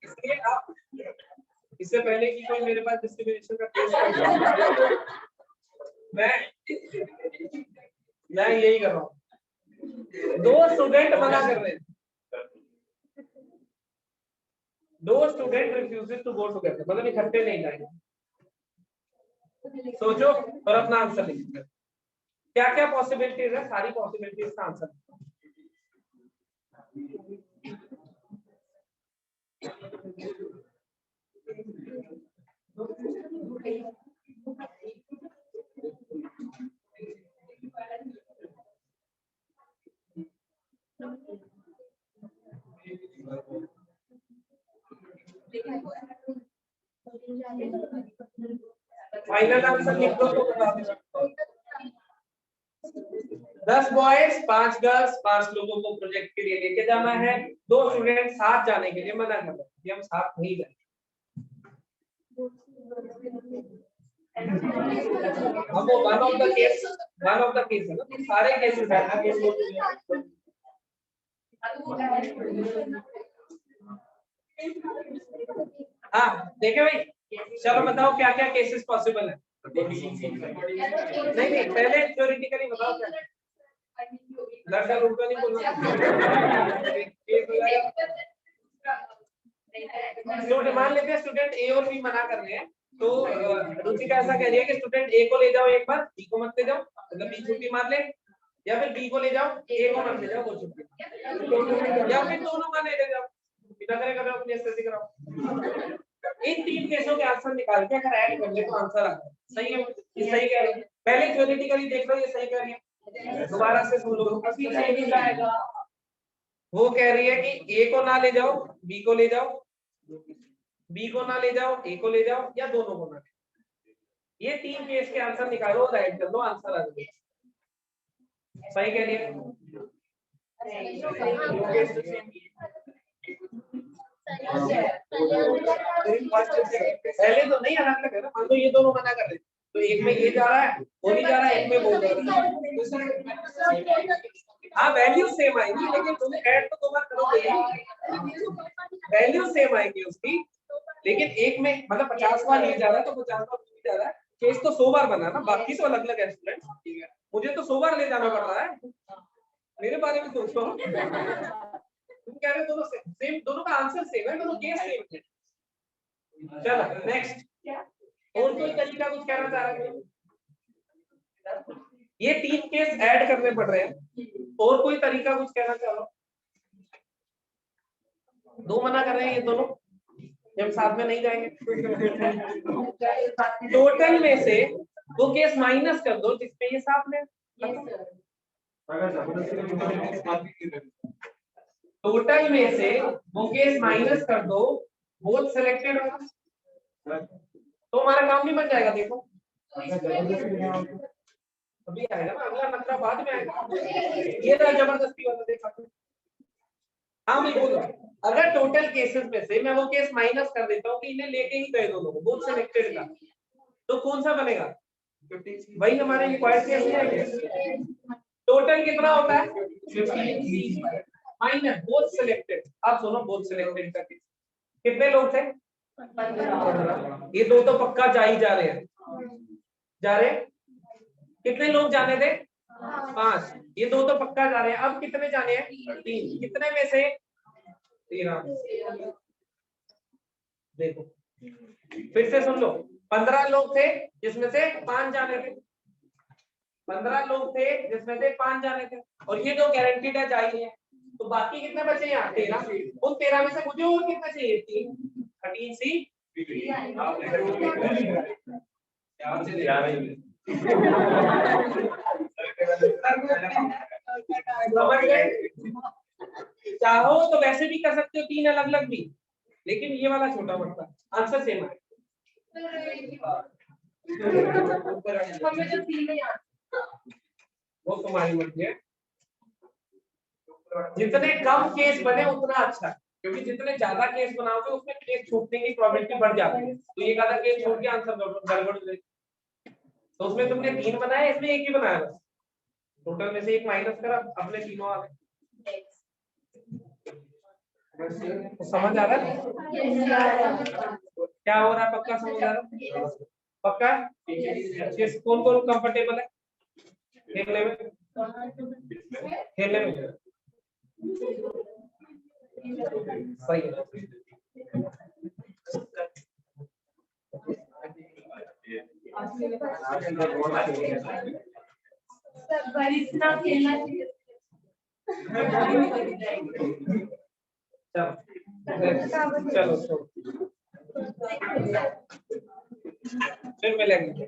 इसलिए आप इससे पहले कि कोई मेरे पास डिस्क्रिमिनेशन का केस मैं यही कर रहा हूँ, 2 स्टूडेंट मना कर रहे हैं, 2 student refuses to go together, मतलब इकट्ठे नहीं जाएंगे। सोचो और अपना आंसर लिखो, क्या क्या पॉसिबिलिटीज है, सारी पॉसिबिलिटीज का आंसर। फाइनल आंसर लिख दो तो बता दो। 10 बॉयज 5 गर्ल्स 5 लोगों को प्रोजेक्ट के लिए लेके जाना है, 2 स्टूडेंट साथ जाने के लिए मना कर रहे हैं, हम साथ नहीं जाएंगे। हम वो वन ऑफ द केस है ना, तो सारे केसेस है ना, केस हाँ देखे भाई, चलो बताओ क्या क्या केसेस पॉसिबल है। नहीं पहले थ्योरेटिकली बताओ क्या दरअसल उल्टा नहीं बोलना। स्टूडेंट मान लेते हैं स्टूडेंट ए और बी मना कर रहे हैं, तो रुचिका ऐसा कह रही है कि स्टूडेंट ए को ले जाओ एक बार, बी को मत ले जाओ, मतलब बी छुट्टी मार ले, या फिर बी को ले जाओ ए को मत ले जाओ, वो छुट्टी, या फिर दोनों का ले जाओ, बिना करे करो अपनी स्थिति कराओ। इन तीन केसों के आंसर निकाल के अगर ऐड कर ले तो आंसर आ जाए। सही है, ये सही कह रही है। पहले थ्योरेटिकली देख लो ये सही कह रही है, दोबारा से सुन लो। अभी सही नहीं जाएगा। वो कह रही है कि ए को ना ले जाओ, बी को ले जाओ, बी को ना ले जाओ, ए को ले जाओ, या दोनों को ना ले जाओ। ये तीन केस के आंसर निकालो और ऐड कर दो, आंसर आ जाएगा। सही कह रही है। पहले तो नहीं अलग अलग है ना, मान लो ये दोनों मना कर रहे तो एक में ये जा रहा है, वो नहीं जा रहा है, एक में वो जा रहा है। हाँ वैल्यू सेम आएगी, लेकिन तुम्हें ऐड तो दो बार करोगे, वैल्यू सेम आएगी उसकी, लेकिन एक में मतलब 50 बार ये जा रहा है तो 50 बार वो जा रहा है। केस तो 100 बार बना ना, बाकी तो अलग अलग है स्टूडेंट, मुझे तो 100 बार ले जाना पड़ रहा है, मेरे बारे में सोचो। तुम कह रहे हो दोनों सेम, दोनों का आंसर सेम है, दोनों केस सेम है। चलो नेक्स्ट, और कोई तरीका कुछ कहना चाह रहे हैं? ये तीन केस ऐड करने पड़ रहे हैं, और कोई तरीका कुछ कहना चाह रहे हो? दो मना कर रहे हैं ये दोनों, जब साथ में नहीं जाएंगे। टोटल में से वो केस माइनस कर दो जिसमें ये साथ में, टोटल में से वो केस माइनस कर दो, बोथ सिलेक्टेड होगा तो हमारा काम भी बन जाएगा। देखो अभी आएगा ना, अगला नंबर बाद में आएगा, ये तो जबरदस्ती वाला देखा। हाँ मैं बोल रहा हूँ, अगर टोटल केसेस में से मैं वो केस माइनस कर देता हूँ कि इन्हें लेके ही गए दोनों को, बोथ सिलेक्टेड का, तो कौन सा बनेगा? वही हमारे रिक्वायर्ड केस है। टोटल कितना होता है? 15 माइनस बोथ सिलेक्टेड। अब सुनो बोथ सिलेक्टेड का केस, कितने लोग थे? 15। ये दो तो पक्का जा ही जा रहे हैं, जा रहे हैं। कितने लोग जाने थे? 5। ये दो तो पक्का जा रहे हैं, अब कितने जाने हैं? 3। कितने में से? 13। देखो फिर से सुन लो, 15 लोग थे जिसमें से 5 जाने थे, 15 लोग थे जिसमें से 5 जाने थे, और ये जो गारंटीड है चाहिए, तो बाकी कितने बचे यहाँ? 13। उन 13 में से मुझे और कितना चाहिए? 3। 13 सी चाहो तो वैसे भी कर सकते हो, 3 अलग अलग भी, लेकिन ये वाला छोटा पड़ता, आंसर सेम है। वो तुम्हारी मर्जी है, जितने कम केस बने उतना अच्छा, क्योंकि जितने ज्यादा केस बनाओगे उसमें केस छूटने की प्रोबेबिलिटी बढ़ जाती है। तो ये आधा केस छोड़ के आंसर गड़बड़ हो, तो उसमें तुमने 3 बनाया, इसमें एक ही बनाया बस, टोटल में से एक माइनस करा, अपने तीनों आ गए। तो समझ आ रहा है क्या हो रहा है? पक्का समझ आ रहा है? पक्का? कौन कौन कंफर्टेबल है खेलने में? खेलने में सही है। चलो फिर मिलेंगे।